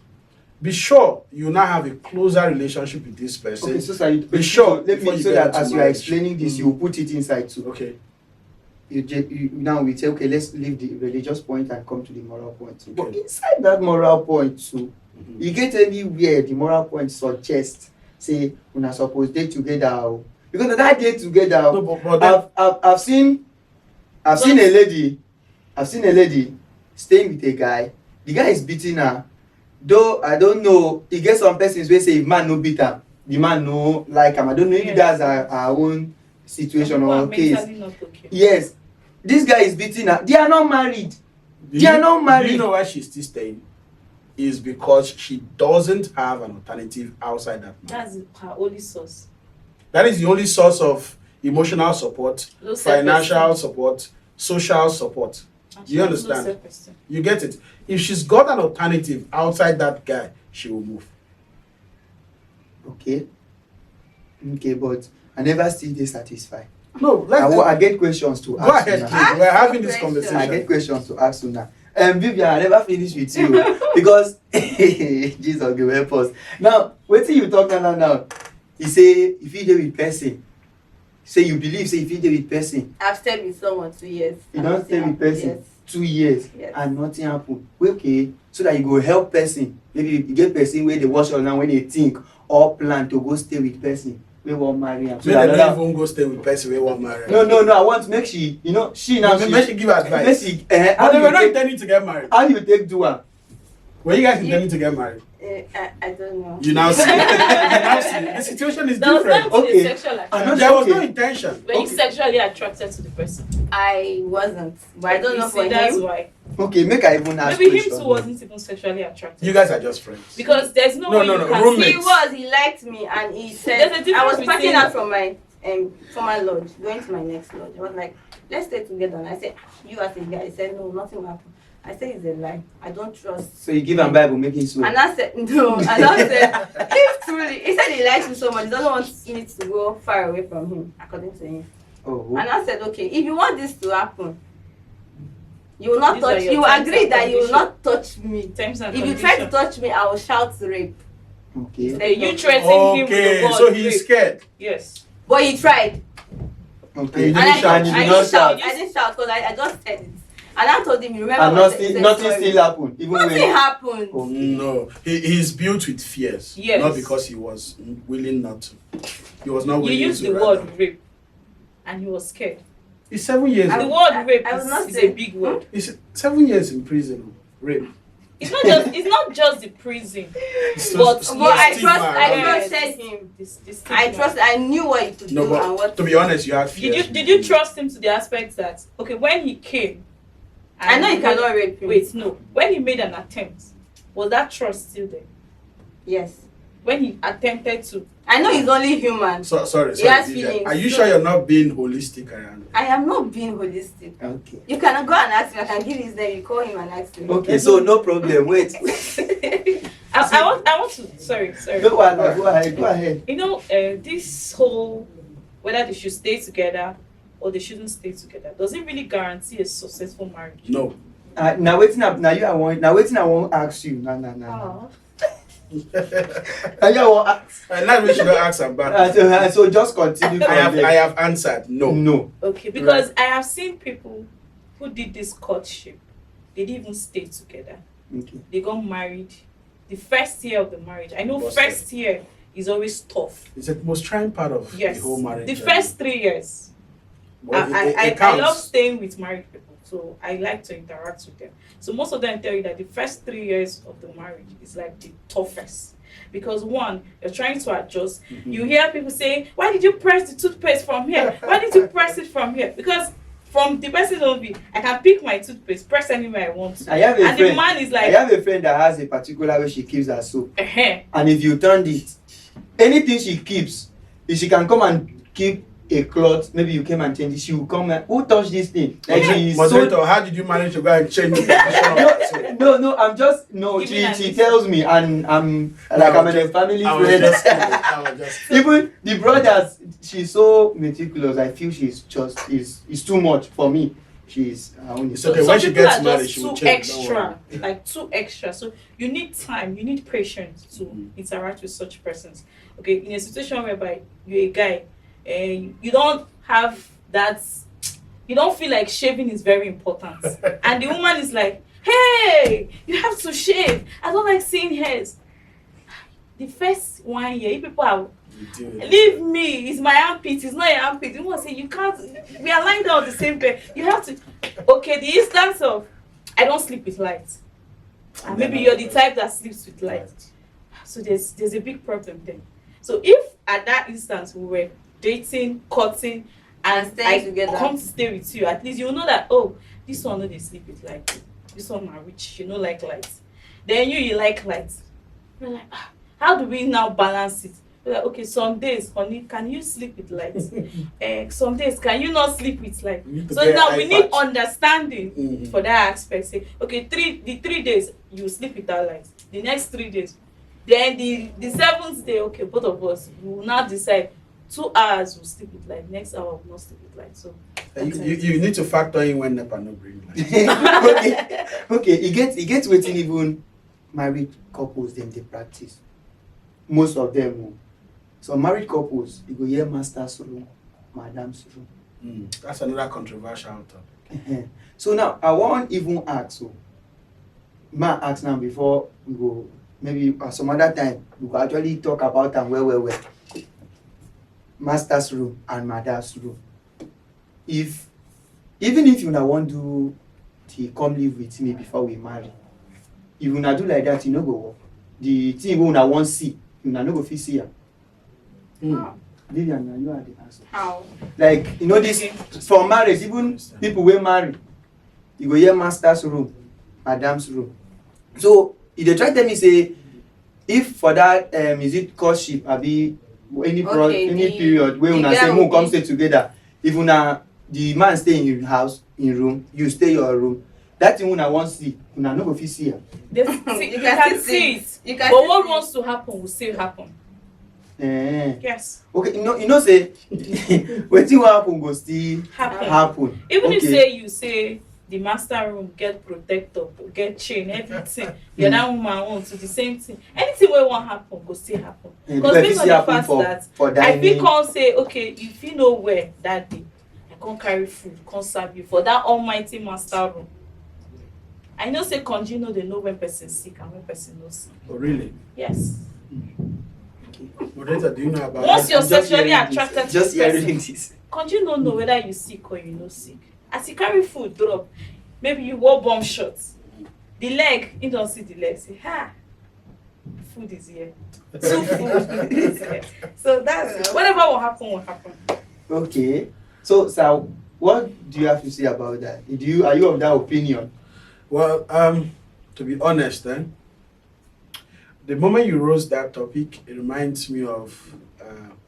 S2: be sure you now have a closer relationship with this person.
S1: okay, so sorry.
S2: Be sure
S1: Let
S2: before
S1: me
S2: you
S1: so
S2: get
S1: that
S2: into
S1: as you are
S2: marriage.
S1: explaining this, you put it inside too.
S2: Okay.
S1: Now we say, okay, let's leave the religious point and come to the moral point too. But
S2: Okay.
S1: inside that moral point too,
S2: Mhm.
S1: you get anywhere the moral point suggest say una suppose dey together o, because na that day together
S2: No, but then,
S1: I've seen a lady staying with a guy. The guy is beating her, though I don't know, e get some persons wey say if man no beat am, the man no like am. I don't know if that's our own situation
S3: Some
S1: or
S3: people are
S1: case.
S3: mentally not okay.
S1: Yes, this guy is beating her. They are not married.
S2: do
S1: they are not
S2: do
S1: married.
S2: you know why she's still staying? Is because she doesn't have an alternative outside that man.
S3: That's her only source.
S2: That is the only source of emotional support,
S3: No
S2: financial
S3: self-esteem.
S2: support, social support.
S3: And
S2: You
S3: she has
S2: understand?
S3: No self-esteem.
S2: You get it? If she's got an alternative outside that guy, she will move.
S1: Okay, but I never still dey satisfied.
S2: No,
S1: I get questions to
S2: go
S1: ask
S2: ahead,
S1: una.
S2: please. We're having this
S4: Question.
S2: conversation.
S1: I get questions to ask una. Vivian, I never finish with you because Jesus go help us. Now, wetin you talk now? You say if you dey with person, say you believe say if you dey with person,
S4: I've stayed with someone 2 years.
S1: you don stay with person
S4: Yes.
S1: 2 years
S4: Yes.
S1: and nothing happen. Okay, so that you go help person. Maybe you get person wey dey watch us now when they think or plan to go stay with person. we won't marry am.
S2: So they don't even go stay with person we want marry.
S1: No. I want to make she, she now.
S2: Make she give advice.
S1: Make she,
S2: But they were not intending to get married.
S1: How you take do am?
S2: Were you guys intending to get married?
S4: I don't know.
S2: You now see. The situation is different.
S1: Okay.
S3: Sexual
S2: There was no intention.
S3: Were you sexually attracted to the person?
S4: I wasn't, but I don't know for
S3: That's
S4: him.
S3: why.
S1: Okay, make I even ask
S3: Maybe him
S1: question.
S3: too wasn't even sexually attracted.
S2: You guys are just friends.
S3: Because there's no
S2: No,
S3: way
S2: no,
S3: you
S2: no,
S3: can
S2: roommates.
S4: He liked me, and he said
S3: There's a difference
S4: I was packing
S3: between-
S4: out from my lodge, going to my next lodge. I was like, let's stay together. And I said, you as a guy. He said, no, nothing will happen. I said, it's a lie. I don't trust.
S1: So you give am Bible, make him swear.
S4: And I said, no. And I said, if truly, he said he likes me so much, he doesn't want me to go far away from him, according to him.
S1: Oh.
S4: And I said, okay, if you want this to happen, you will not
S3: These are
S4: touch.
S3: your
S4: You
S3: terms
S4: agree
S3: and
S4: that you will
S3: conditions.
S4: not touch me.
S3: Terms and
S4: If you try to
S3: conditions.
S4: touch me, I will shout rape.
S1: Okay.
S3: Okay, you threatened him with the
S2: Okay,
S3: word
S2: so he's
S3: rape.
S2: scared.
S3: Yes.
S4: But he tried.
S1: Okay.
S2: And
S4: And I
S1: shout,
S4: didn't
S1: you did not shout.
S4: shout because I just said it. And I told him, you remember
S1: And
S4: what I
S1: nothing,
S4: said,
S1: nothing
S4: sorry.
S1: still happened. Even
S4: Nothing
S1: when.
S4: happened.
S1: Okay.
S2: No, he's built with fears.
S3: Yes.
S2: Not because he was willing not to. He was not
S3: You
S2: willing
S3: used
S2: to.
S3: the
S2: rather.
S3: word rape. And he was scared.
S2: He's 7 years.
S3: The
S2: old.
S3: word rape
S4: I will not
S3: is
S4: say-
S3: a big word.
S2: He's 7 years in prison. Rape.
S3: It's not just the prison.
S2: It's
S3: But-
S2: so-
S4: But I
S2: stigma
S4: trust. I
S2: around it.
S3: Yes.
S4: trusted him.
S3: This
S4: I trust. I knew what he could
S2: No,
S4: do and
S2: but
S4: what.
S2: to be honest, you had fears.
S3: Did you trust him to the aspect that okay when he came?
S4: I know you cannot rape him.
S3: Wait, no. When he made an attempt, was that trust still there?
S4: Yes.
S3: When he attempted to,
S4: I know he's only human.
S2: Sorry.
S4: He has
S2: Vivian.
S4: feelings.
S2: Are you sure you're not being holistic around it?
S4: I am not being holistic.
S1: Okay.
S4: You can go and ask him. I can give his name. You call him and ask him.
S1: Okay, so no problem. Wait.
S3: I want to. Sorry.
S1: Go ahead.
S3: You know, this whole whether they should stay together or they shouldn't stay together, does it really guarantee a successful marriage?
S2: No.
S1: Now waiting up. Now I won't ask you. No.
S4: Oh.
S1: Now you won't ask.
S2: And now we should not ask about.
S1: So just continue.
S2: I
S1: from there.
S2: have answered no.
S1: No.
S3: Okay, because I have seen people who did this courtship. They didn't even stay together.
S1: Okay.
S3: They got married. The first year of the marriage. I know
S2: Busted.
S3: first year is always tough.
S2: It's the most trying part of
S3: Yes.
S2: the whole marriage.
S3: The
S2: journey.
S3: first 3 years.
S2: Well,
S3: I
S2: it counts.
S3: love staying with married people. So I like to interact with them. So most of them tell you that the first 3 years of the marriage is like the toughest. Because one, you're trying to adjust.
S2: Mhm.
S3: You hear people say, why did you press the toothpaste from here? Why did you press it from here? Because from the person of me, I can pick my toothpaste, press anywhere I want to.
S1: I have a
S3: And the
S1: friend.
S3: man is
S1: I
S3: like,
S1: have a friend that has a particular way she keeps her soap.
S3: eh.
S1: And if you turned it, anything she keeps, if she can come and keep a cloth, maybe you came and change it, she will come and who touched this thing? Like she is so.
S2: Moderator, how did you manage to go and change the position of the soap?
S1: No, I'm just
S3: Give me an
S1: she
S3: example.
S1: tells me and I'm
S2: I
S1: like I'm
S2: was
S1: a
S2: just-
S1: family
S2: I was
S1: friend.
S2: just kidding. I was just
S1: Even the brothers, she's so meticulous. I feel she's just is too much for me. She's
S2: It's
S3: So
S2: okay,
S3: some
S2: when she
S3: people
S2: gets
S3: are
S2: married,
S3: just
S2: she will
S3: too
S2: change, don't
S3: extra, like too extra. So you need time, you need patience to interact with such persons. Okay, in a situation whereby you're a guy and you don't have that, you don't feel like shaving is very important, and the woman is like, "Hey, you have to shave. I don't like seeing hairs." The first 1 year, you people are
S2: You deal with it.
S3: leave me, it's my armpit, it's not your armpit. You want to say you can't, we are lying down on the same bed. You have to, okay, the instance of I don't sleep with light. And maybe you're the type that sleeps with light. So there's a big problem there. So if at that instance we were dating, cutting, and
S4: staying
S3: I
S4: together.
S3: come to stay with you, at least you know that, oh, this one no dey sleep with light. This one are rich, you know like light. Then you like light. You're like, how do we now balance it? Like, okay, some days, honey, can you sleep with light? Some days, can you not sleep with light?
S2: You need to
S3: So
S2: get
S3: now
S2: eye
S3: we need
S2: patch.
S3: understanding
S2: Mhm.
S3: for that aspect. Say, okay, the 3 days you sleep without light. The next 3 days, then the 7th day, okay, both of us will now decide 2 hours will sleep with light. Next hour will not sleep with light. So
S2: You need to factor in when NEPA no bring light.
S1: okay. It gets waiting even married couples then they practice. Most of them. Oh. So married couples, you go hear master's room, madam's room.
S2: That's another controversial topic.
S1: So now I want even ask so. Ma ask now before we go maybe at some other time we will actually talk about them well. master's room and mother's room. Even if you now want to come live with me before we marry, if you not do like that, you no go work. The thing you now want see, you now no go fit see her. Vivian, now you are the answer.
S4: How?
S1: Like, you know, this for marriage, even people will marry, you go hear master's room, madam's room. So if they try to tell me say, if for that is it courtship, abi any period where una say mo come stay together, if una the man stay in your house, in room, you stay your room, that thing una want see, una no go fit see her.
S3: You can see it. But what wants to happen will still happen. Yes.
S1: Okay, you know say wetin wan happen go still happen.
S3: Even if you say the master room get protector, get chain, everything, the other woman wants to the same thing. Anything wey wan happen go still happen. Because based on the fact that I fit come say, okay, if you know where that day, I come carry food, come serve you for that almighty master room. I know say conji no dey know when person sick and when person no sick.
S2: Oh really?
S3: Yes.
S2: Moderator, do you know about
S3: once you're sexually attracted to
S1: just
S3: this person, conji no know whether you sick or you no sick. As you carry food drop, maybe you wore bomb shots. The leg, you don't see the leg. Say, food is here. Two food is here. So that's whatever will happen will happen.
S1: Okay. So what do you have to say about that? Are you of that opinion?
S2: Well, to be honest, the moment you rose that topic, it reminds me of,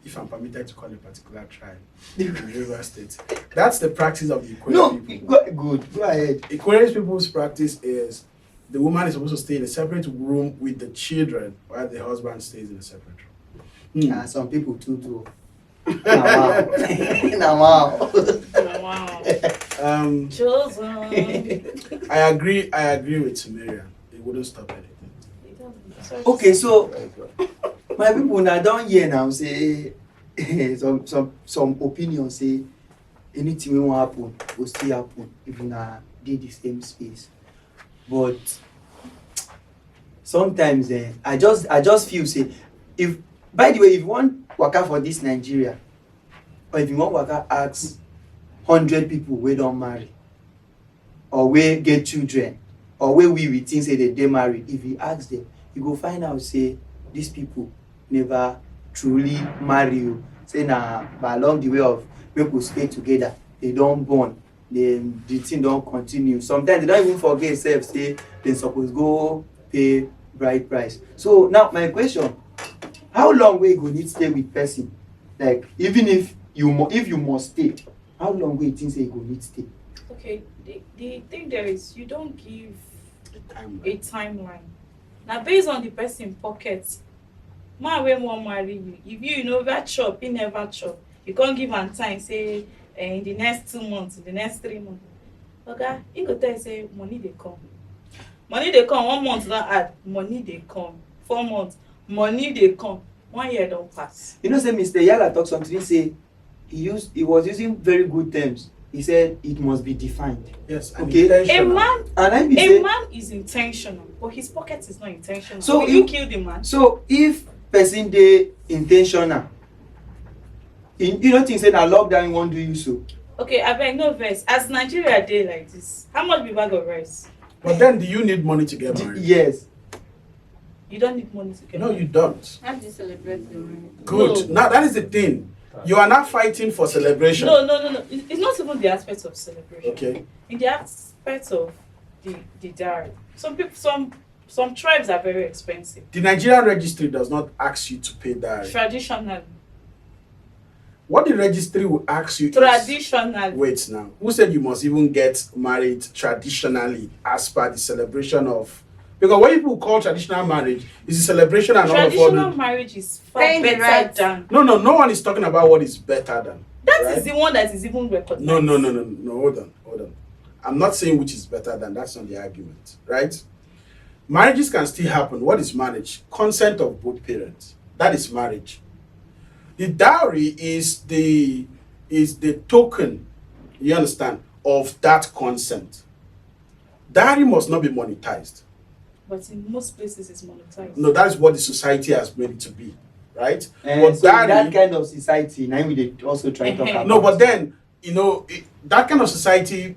S2: if I'm permitted to call a particular tribe in River State. That's the practice of the Equarius people.
S1: Go ahead.
S2: Equarius people's practice is the woman is supposed to stay in a separate room with the children while the husband stays in a separate room.
S1: Some people too. Wow.
S2: I agree with Samaria. It wouldn't stop anything.
S1: Okay, so my people now don't hear now say some opinions say anything will happen will still happen if we now did the same space. But sometimes I just feel say if by the way if you want waka for this Nigeria, or if you want waka ask 100 people wey don't marry or wey get children or wey we think say they married, if you ask them, you go find out say these people never truly marry you. Say na but along the way of people stay together, they don't born, the thing don't continue. Sometimes they don't even forget self say they suppose go pay bride price. So now my question, how long will you go need stay with person? Like even if you must stay, how long will you think say you go need stay?
S3: Okay, the thing there is you don't give a timeline. Now based on the person pocket, man wey wan marry you, if you never chop, he never chop, you can't give am time say in the next 2 months, in the next 3 months. Okay, he go tell you say money dey come. 1 month don add, money dey come. 4 months, money dey come. 1 year don't pass.
S1: You know, say Mr. Yala talk something. He say he was using very good terms. He said it must be defined.
S2: Yes.
S1: Okay.
S3: A man is intentional, but his pocket is not intentional. So you kill the man.
S1: So if person dey intentional, you don't think say na lockdown won't do you so?
S3: Okay, I beg no verse. As Nigeria dey like this, how much be bag of rice?
S2: But then, do you need money to get married?
S1: Yes.
S3: You don't need money to get married.
S2: No, you don't.
S4: How do you celebrate the marriage?
S2: Good. No. Now that is the thing. You are not fighting for celebration.
S3: No. It's not even the aspect of celebration.
S2: Okay.
S3: In the aspect of the dowry. Some people, some tribes are very expensive.
S2: The Nigerian registry does not ask you to pay dowry.
S3: Traditionally.
S2: What the registry will ask you
S3: Traditionally.
S2: is, wait now, who said you must even get married traditionally as per the celebration of? Because what people call traditional marriage is a celebration and all of
S3: traditional marriage is far better than.
S2: No one is talking about what is better than.
S3: That right? Is the one that is even recognized.
S2: No. Hold on. I'm not saying which is better than. That's not the argument, right? Marriages can still happen. What is marriage? Consent of both parents. That is marriage. The dowry is the token, you understand, of that consent. Dowry must not be monetized.
S3: But in most places it's monetized.
S2: No, that is what the society has made it to be, right?
S1: And so that kind of society, now we did also try to talk about.
S2: No, but then, that kind of society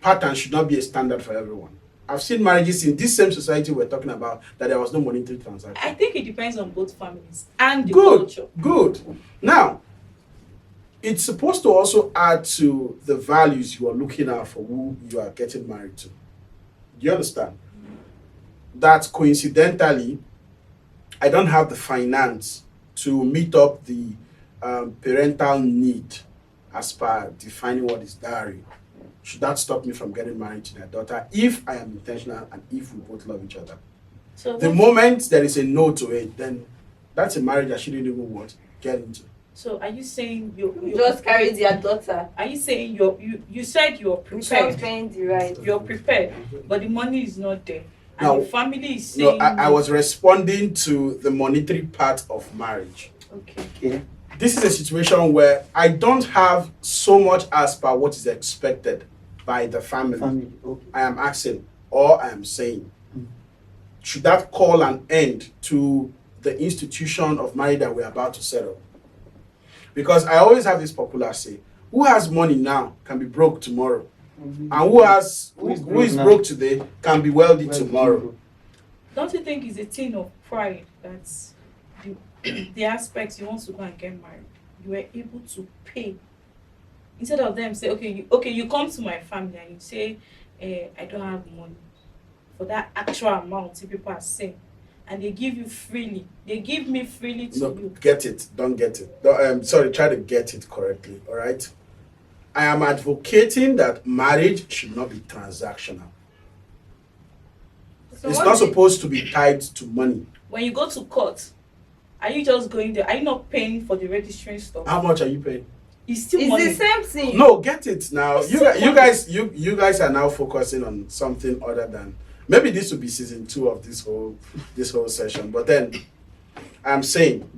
S2: pattern should not be a standard for everyone. I've seen marriages in this same society we're talking about that there was no monetary transaction.
S3: I think it depends on both families and the culture.
S2: Good. Now, it's supposed to also add to the values you are looking at for who you are getting married to. Do you understand? That coincidentally, I don't have the finance to meet up the parental need as per defining what is dowry. Should that stop me from getting married to their daughter if I am intentional and if we both love each other?
S3: So
S2: the moment there is a no to it, then that's a marriage I shouldn't even get into.
S3: So are you saying you
S4: just carry their daughter?
S3: Are you saying you said you're prepared? You're prepared, but the money is not there. And
S2: now,
S3: the family is saying
S2: I was responding to the monetary part of marriage.
S3: Okay.
S2: This is a situation where I don't have so much as per what is expected by the family.
S1: Okay.
S2: I am asking, or I am saying, should that call an end to the institution of marriage that we're about to set up? Because I always have this popular say, who has money now can be broke tomorrow. Mm-hmm. And who is broke today can be wealthy tomorrow.
S3: Don't you think it's a thing of pride that's the aspects you want to go and get married? You were able to pay. Instead of them say, you come to my family and you say, I don't have money for that actual amount people are saying. And they give you freely. They give me freely to you.
S2: Get it. Don't get it. Try to get it correctly. All right? I am advocating that marriage should not be transactional. So it's not supposed to be tied to money.
S3: When you go to court, are you just going there? Are you not paying for the registering stuff?
S2: How much are you paying?
S3: It's still money.
S4: It's the same thing.
S2: No, get it now. You guys are now focusing on something other than. Maybe this will be season 2 of this whole session. But then I'm saying,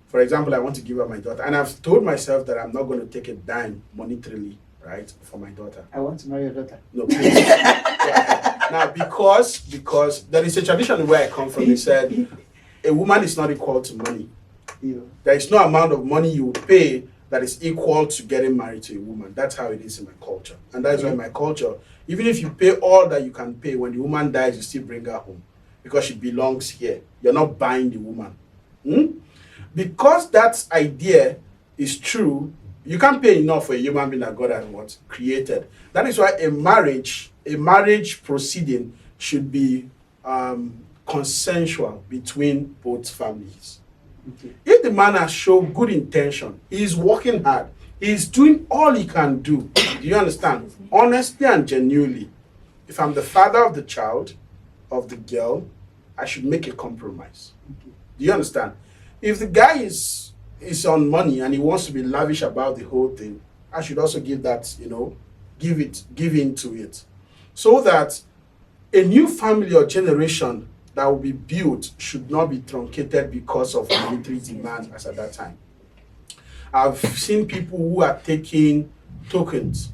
S2: for example, I want to give her my daughter, and I've told myself that I'm not going to take a dime monetarily, right, for my daughter.
S1: I want to marry your daughter.
S2: No, please. Yeah. Now, because there is a tradition where I come from. They said a woman is not equal to money. Yeah. There is no amount of money you will pay that is equal to getting married to a woman. That's how it is in my culture, and that's why in my culture, even if you pay all that you can pay, when the woman dies, you still bring her home because she belongs here. You're not buying the woman. Because that idea is true, you can't pay enough for a human being that God has created. That is why a marriage proceeding should be consensual between both families. Okay. If the man has shown good intention, he is working hard, he is doing all he can do. Do you understand? Honestly and genuinely. If I'm the father of the child, of the girl, I should make a compromise. Okay. Do you understand? If the guy is on money and he wants to be lavish about the whole thing, I should also give that, give into it. So that a new family or generation that will be built should not be truncated because of military demands as at that time. I've seen people who are taking tokens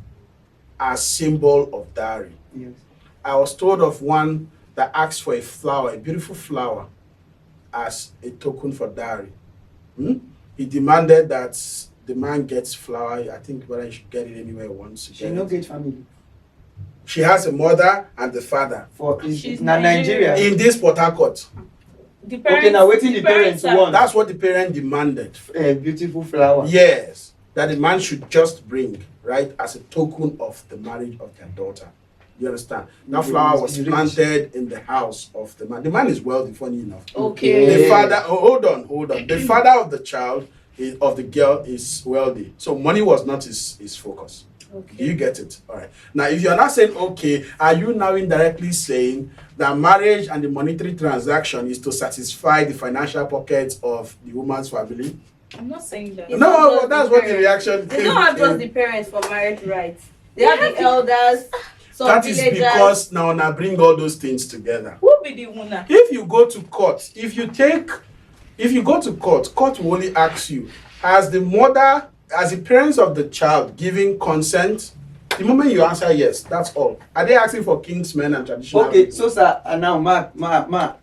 S2: as symbol of dowry. Yes. I was told of one that asked for a flower, a beautiful flower, as a token for dowry. He demanded that the man gets flower. I think whether he should get it anywhere he wants to get it.
S1: She no get family.
S2: She has a mother and the father.
S1: She's Nigeria.
S2: In this Port Harcourt.
S1: Okay, now waiting the parents want.
S2: That's what the parent demanded.
S1: A beautiful flower.
S2: Yes. That the man should just bring, right, as a token of the marriage of their daughter. You understand? That flower was planted in the house of the man. The man is wealthy, funny enough.
S3: Okay.
S2: The father, hold on. The father of the child, of the girl, is wealthy. So money was not his focus. Okay. Do you get it? All right. Now, if you're not saying, okay, are you now indirectly saying that marriage and the monetary transaction is to satisfy the financial pockets of the woman's family?
S3: I'm not saying that.
S2: No, that's what the reaction
S4: They don't have just the parents for marriage rights. They have the elders.
S2: That is because now bring all those things together.
S3: Who be the winner?
S2: If you go to court, court will only ask you, as the parents of the child giving consent. The moment you answer yes, that's all. Are they asking for kinsmen and traditional?
S1: Okay, so sir, now Mark.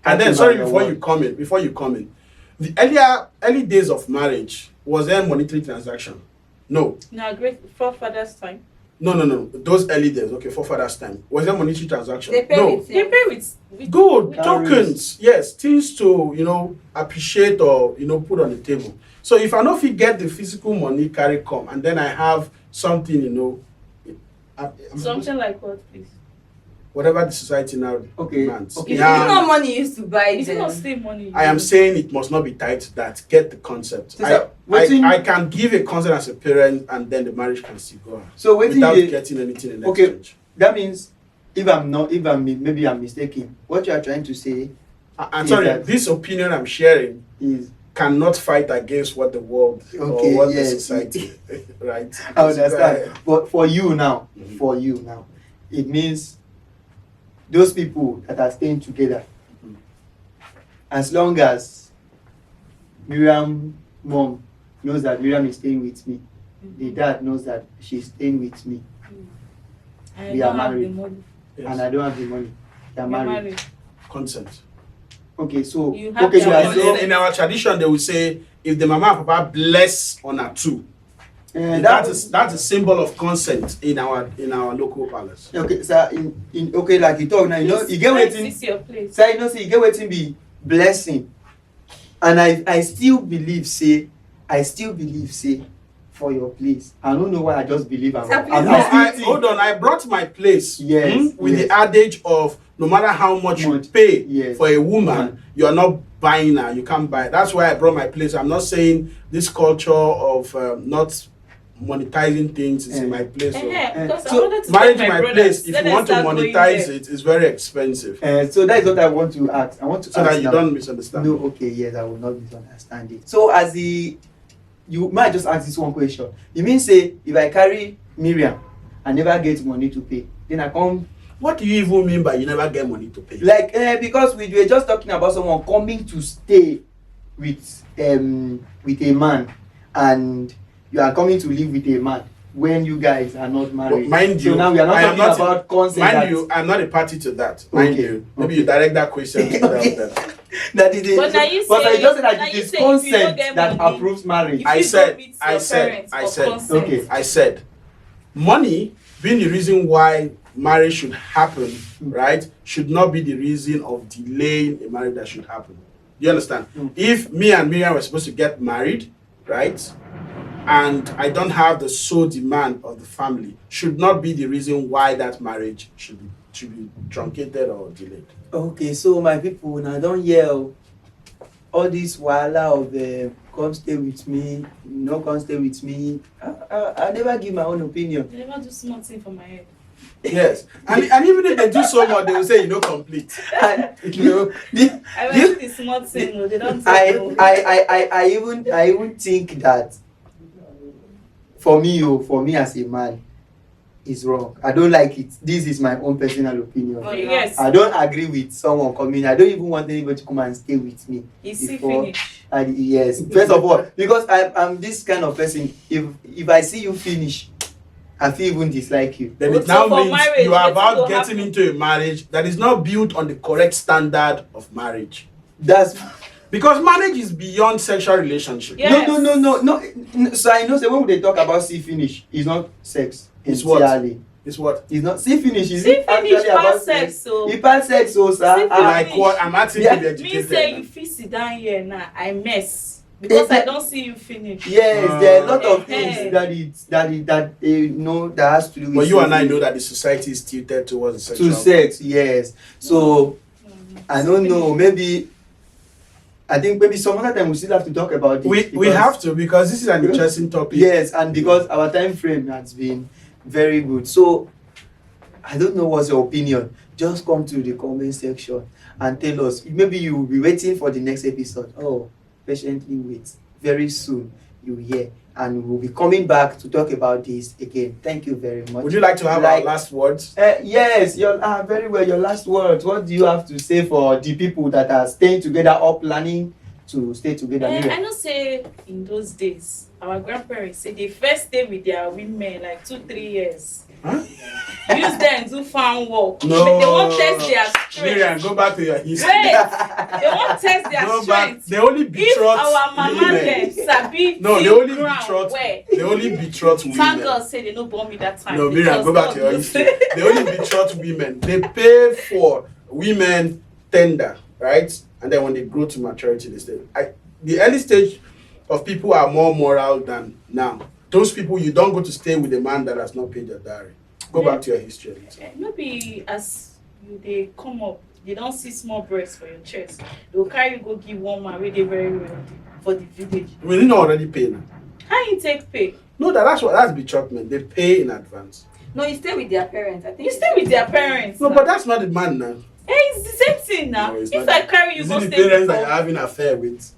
S2: And then sorry, before you come in, The early days of marriage, was there monetary transaction? No.
S3: Now, great forefathers' time.
S2: No. Those early days, okay, forefathers' time. Was there monetary transaction?
S4: They pay
S2: No.
S4: with
S3: They pay with
S2: Good
S1: Calories.
S2: tokens, yes, things to appreciate or put on the table. So if I know if you get the physical money carry come, and then I have something,
S3: something like what, please?
S2: whatever the society now
S1: Okay,
S2: demands.
S1: okay.
S4: If
S2: Yeah,
S4: you know money used to buy
S3: Is it
S4: them.
S3: not still money?
S2: I am saying it must not be tied to that. Get the concept.
S1: So, sir,
S2: I can give a consent as a parent, and then the marriage can still go on
S1: So waiting
S2: without
S1: the,
S2: getting anything in
S1: Okay.
S2: exchange.
S1: that means maybe I'm mistaken. What you are trying to say
S2: I'm
S1: Is
S2: sorry,
S1: that-
S2: this opinion I'm sharing
S1: is
S2: cannot fight against what the world
S1: Okay,
S2: or what
S1: yes.
S2: the society, right?
S1: I understand. But for you now,
S2: Mhm.
S1: it means those people that are staying together,
S2: Mhm.
S1: as long as Miriam mom knows that Miriam is staying with me, the dad knows that she's staying with me,
S3: I
S1: we
S3: don't
S1: are
S3: have the
S1: married.
S3: money.
S2: Yes.
S1: and I don't have the money. They are
S3: You're
S1: married.
S2: Consent.
S1: Okay, so
S3: You have
S1: okay,
S3: your
S1: you are
S3: own
S1: so
S3: consent.
S2: In our tradition, they will say if the mama and papa bless on a two, that's a symbol of consent in our local palace.
S1: okay, sir. In okay, like you talk now, you get
S3: Please,
S1: waiting.
S3: this is your place.
S1: Sir, you get waiting be blessing, and I still believe say for your place. I don't know why I just believe I'm.
S4: Sir, please.
S1: I'm
S2: No,
S1: I still
S2: hold on. I brought my place.
S1: Yes,
S2: with
S1: yes.
S2: the adage of no matter how much you
S1: Much.
S2: pay
S1: Yes.
S2: for a woman,
S1: Woman.
S2: you are not buying her. You can't buy. That's why I brought my place. I'm not saying this culture of not monetizing things is in my place. So.
S3: Because
S1: So,
S3: I wanted to
S2: Marriage
S3: tell
S2: in
S3: my
S2: my
S3: brothers,
S2: place, if
S3: let
S2: you
S3: them
S2: want to
S3: start going
S2: monetize
S3: there.
S2: it, it's very expensive.
S1: So that is what I want to ask. I want to
S2: So
S1: ask
S2: that you
S1: now.
S2: don't misunderstand.
S1: No, okay, yes, I will not misunderstand it. So you might just ask this one question. You mean say if I carry Miriam, I never get money to pay, then I come
S2: What do you even mean by you never get money to pay?
S1: like because we were just talking about someone coming to stay with a man, and you are coming to live with a man when you guys are not married.
S2: But mind
S1: so
S2: you,
S1: now we are not
S2: I am
S1: talking
S2: not-
S1: about consent.
S2: Mind
S1: that,
S2: you, I'm not a party to that. Mind
S1: Okay,
S2: you. Maybe
S1: okay.
S2: you direct that question to
S1: Okay.
S2: them.
S1: that is it.
S3: But now you
S1: but
S3: say-
S1: I just said
S3: now
S1: that it
S3: you
S1: is
S3: say if you don't
S1: consent
S3: get
S1: that
S3: money,
S1: approves marriage.
S3: If
S2: I
S3: you
S2: said-
S3: don't meet
S2: I
S3: your
S2: said-
S3: parents
S2: I
S3: for
S2: said.
S3: consent,
S1: Okay.
S2: I said, money being the reason why marriage should happen, right, should not be the reason of delaying a marriage that should happen. Do you understand? If me and Miriam were supposed to get married, right, and I don't have the sole demand of the family, should not be the reason why that marriage should be truncated or delayed.
S1: Okay, so my people, now don't yell all this wahala of come stay with me, no come stay with me. I never give my own opinion.
S3: they never do small thing for my head.
S2: Yes, and even if they do so much, they will say you know complete.
S1: And
S3: I went to the small thing, no, they don't say no.
S1: I even think that for me as a man, is wrong. I don't like it. This is my own personal opinion.
S3: Oh, yes.
S1: I don't agree with someone coming. I don't even want anybody to come and stay with me.
S3: It's still
S1: before-
S3: finish.
S1: Yes, first of all, because I'm this kind of person. If I see you finish, I feel even dislike you.
S2: Then it
S3: So
S2: now
S3: for
S2: means
S3: marriage,
S2: you are
S3: wetin
S2: about
S3: go
S2: getting
S3: happen?
S2: into a marriage that is not built on the correct standard of marriage.
S1: That's
S2: Because marriage is beyond sexual relationship.
S3: Yeah. Yes.
S1: no. So I know. So when they talk about see finish, it's not sex.
S2: It's what?
S1: Entirely.
S2: It's what?
S1: It's not see finish. Is
S3: See
S1: it
S3: finish
S1: actually about
S3: pass sex, so
S1: It pass sex, so sir.
S3: See
S2: Like
S3: finish.
S2: what? I'm asking
S1: Yeah.
S2: to be
S3: me
S2: educated.
S3: say
S2: now.
S3: you fit sit down here now, I mess because I don't see you finish.
S1: Yes, there are a lot of
S3: Eh.
S1: things that that has to do with.
S2: But you and I
S1: sex.
S2: know that the society is tilted towards
S1: To
S2: sexual.
S1: sex, yes. So I don't know. Maybe I think maybe some other time we still have to talk about it.
S2: We
S1: because-
S2: have to, because this is an interesting topic.
S1: Yes, and because our time frame has been very good. So I don't know what's your opinion. Just come to the comment section and tell us. Maybe you will be waiting for the next episode. Oh, patiently wait. Very soon you will hear. And we'll be coming back to talk about this again. Thank you very much.
S2: Would you like to have our last words?
S1: Yes, very well. Your last words. What do you have to say for the people that are staying together or planning to stay together?
S3: I know say in those days our grandparents say they first stay with their women like 2-3 years
S2: Huh?
S3: Use them do farm work.
S2: No.
S3: They won't test their
S2: Miriam,
S3: strength.
S2: go back to your history.
S3: Wait, they won't test their
S2: Go back.
S3: strength.
S2: They only
S3: If
S2: betrothed
S3: our mama
S2: women.
S3: them sabi
S2: No, they
S3: till
S2: only
S3: ground
S2: betrothed.
S3: well.
S2: They only betrothed
S3: Thank
S2: women.
S3: God say they no born me that time.
S2: No, Miriam,
S3: because
S2: go back
S3: God
S2: to your
S3: no
S2: history.
S3: say-
S2: They only betrothed women. They pay for women tender, right? And then when they grow to maturity, they stay. The early stage of people are more moral than now. Those people, you don't go to stay with a man that has not paid your dowry. Go back to your history a little.
S3: Maybe as they come up, they don't see small breasts for your chest. They'll carry you go give one man really very well for the village.
S2: We didn't already pay now.
S3: How you take pay?
S2: No, that's betrothment. They pay in advance.
S4: No, you stay with their parents. I think
S3: You stay with their parents.
S2: No,
S3: now.
S2: but that's not the man now.
S3: Hey, it's the same thing now.
S2: No, it's
S3: If
S2: not
S3: I
S2: the-
S3: carry you
S2: Is
S3: go
S2: it the
S3: stay
S2: parents
S3: with
S2: that you're having an affair with?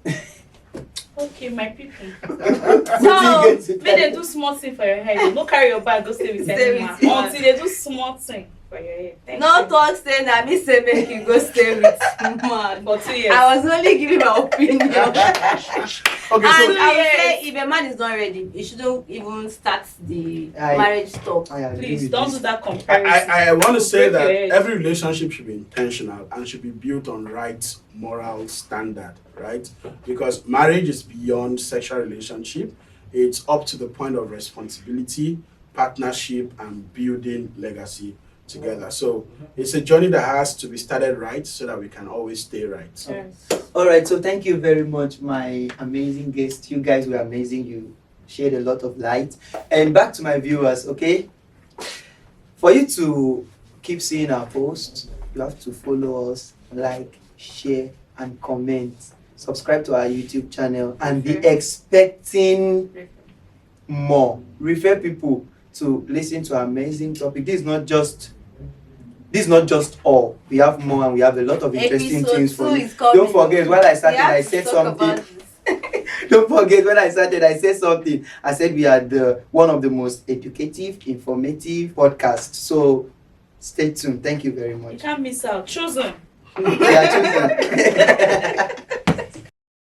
S3: Okay, my people.
S1: What
S3: So,
S1: do you get to
S3: may they do small thing for your head. Don't carry your bag, go stay with
S4: Stay
S3: any
S4: with
S3: man.
S4: man.
S3: Until they do small thing for your head. Thank
S4: no
S3: you.
S4: talk say na me say make you go stay with man.
S3: For 2 years.
S4: I was only giving my opinion.
S2: Okay,
S4: And
S2: so
S4: I would
S3: Yes.
S4: say if a man is not ready, he shouldn't even start the
S1: I-
S4: marriage talk.
S1: I agree
S3: Please
S1: with
S3: don't
S1: this.
S3: do that comparison.
S2: I want to say
S3: Break
S2: that
S3: your head.
S2: every relationship should be intentional and should be built on right moral standard, right? Because marriage is beyond sexual relationship. It's up to the point of responsibility, partnership, and building legacy together. So it's a journey that has to be started right so that we can always stay right.
S3: Yes.
S1: All right, so thank you very much, my amazing guest. You guys were amazing. You shared a lot of light. And back to my viewers, okay? For you to keep seeing our posts, you have to follow us, like, share, and comment. Subscribe to our YouTube channel and be expecting more. Refer people to listen to our amazing topic. This is not just all. We have more, and we have a lot of interesting
S4: Episode
S1: things for
S4: 2
S1: you.
S4: is coming.
S1: Don't forget, when I started,
S4: We have
S1: I
S4: to
S1: said
S4: talk
S1: something.
S4: about this.
S1: Don't forget, when I started, I said something. I said we are one of the most educative, informative podcasts. So stay tuned. Thank you very
S3: You
S1: much.
S3: can't miss out. Chosen.
S1: We are chosen.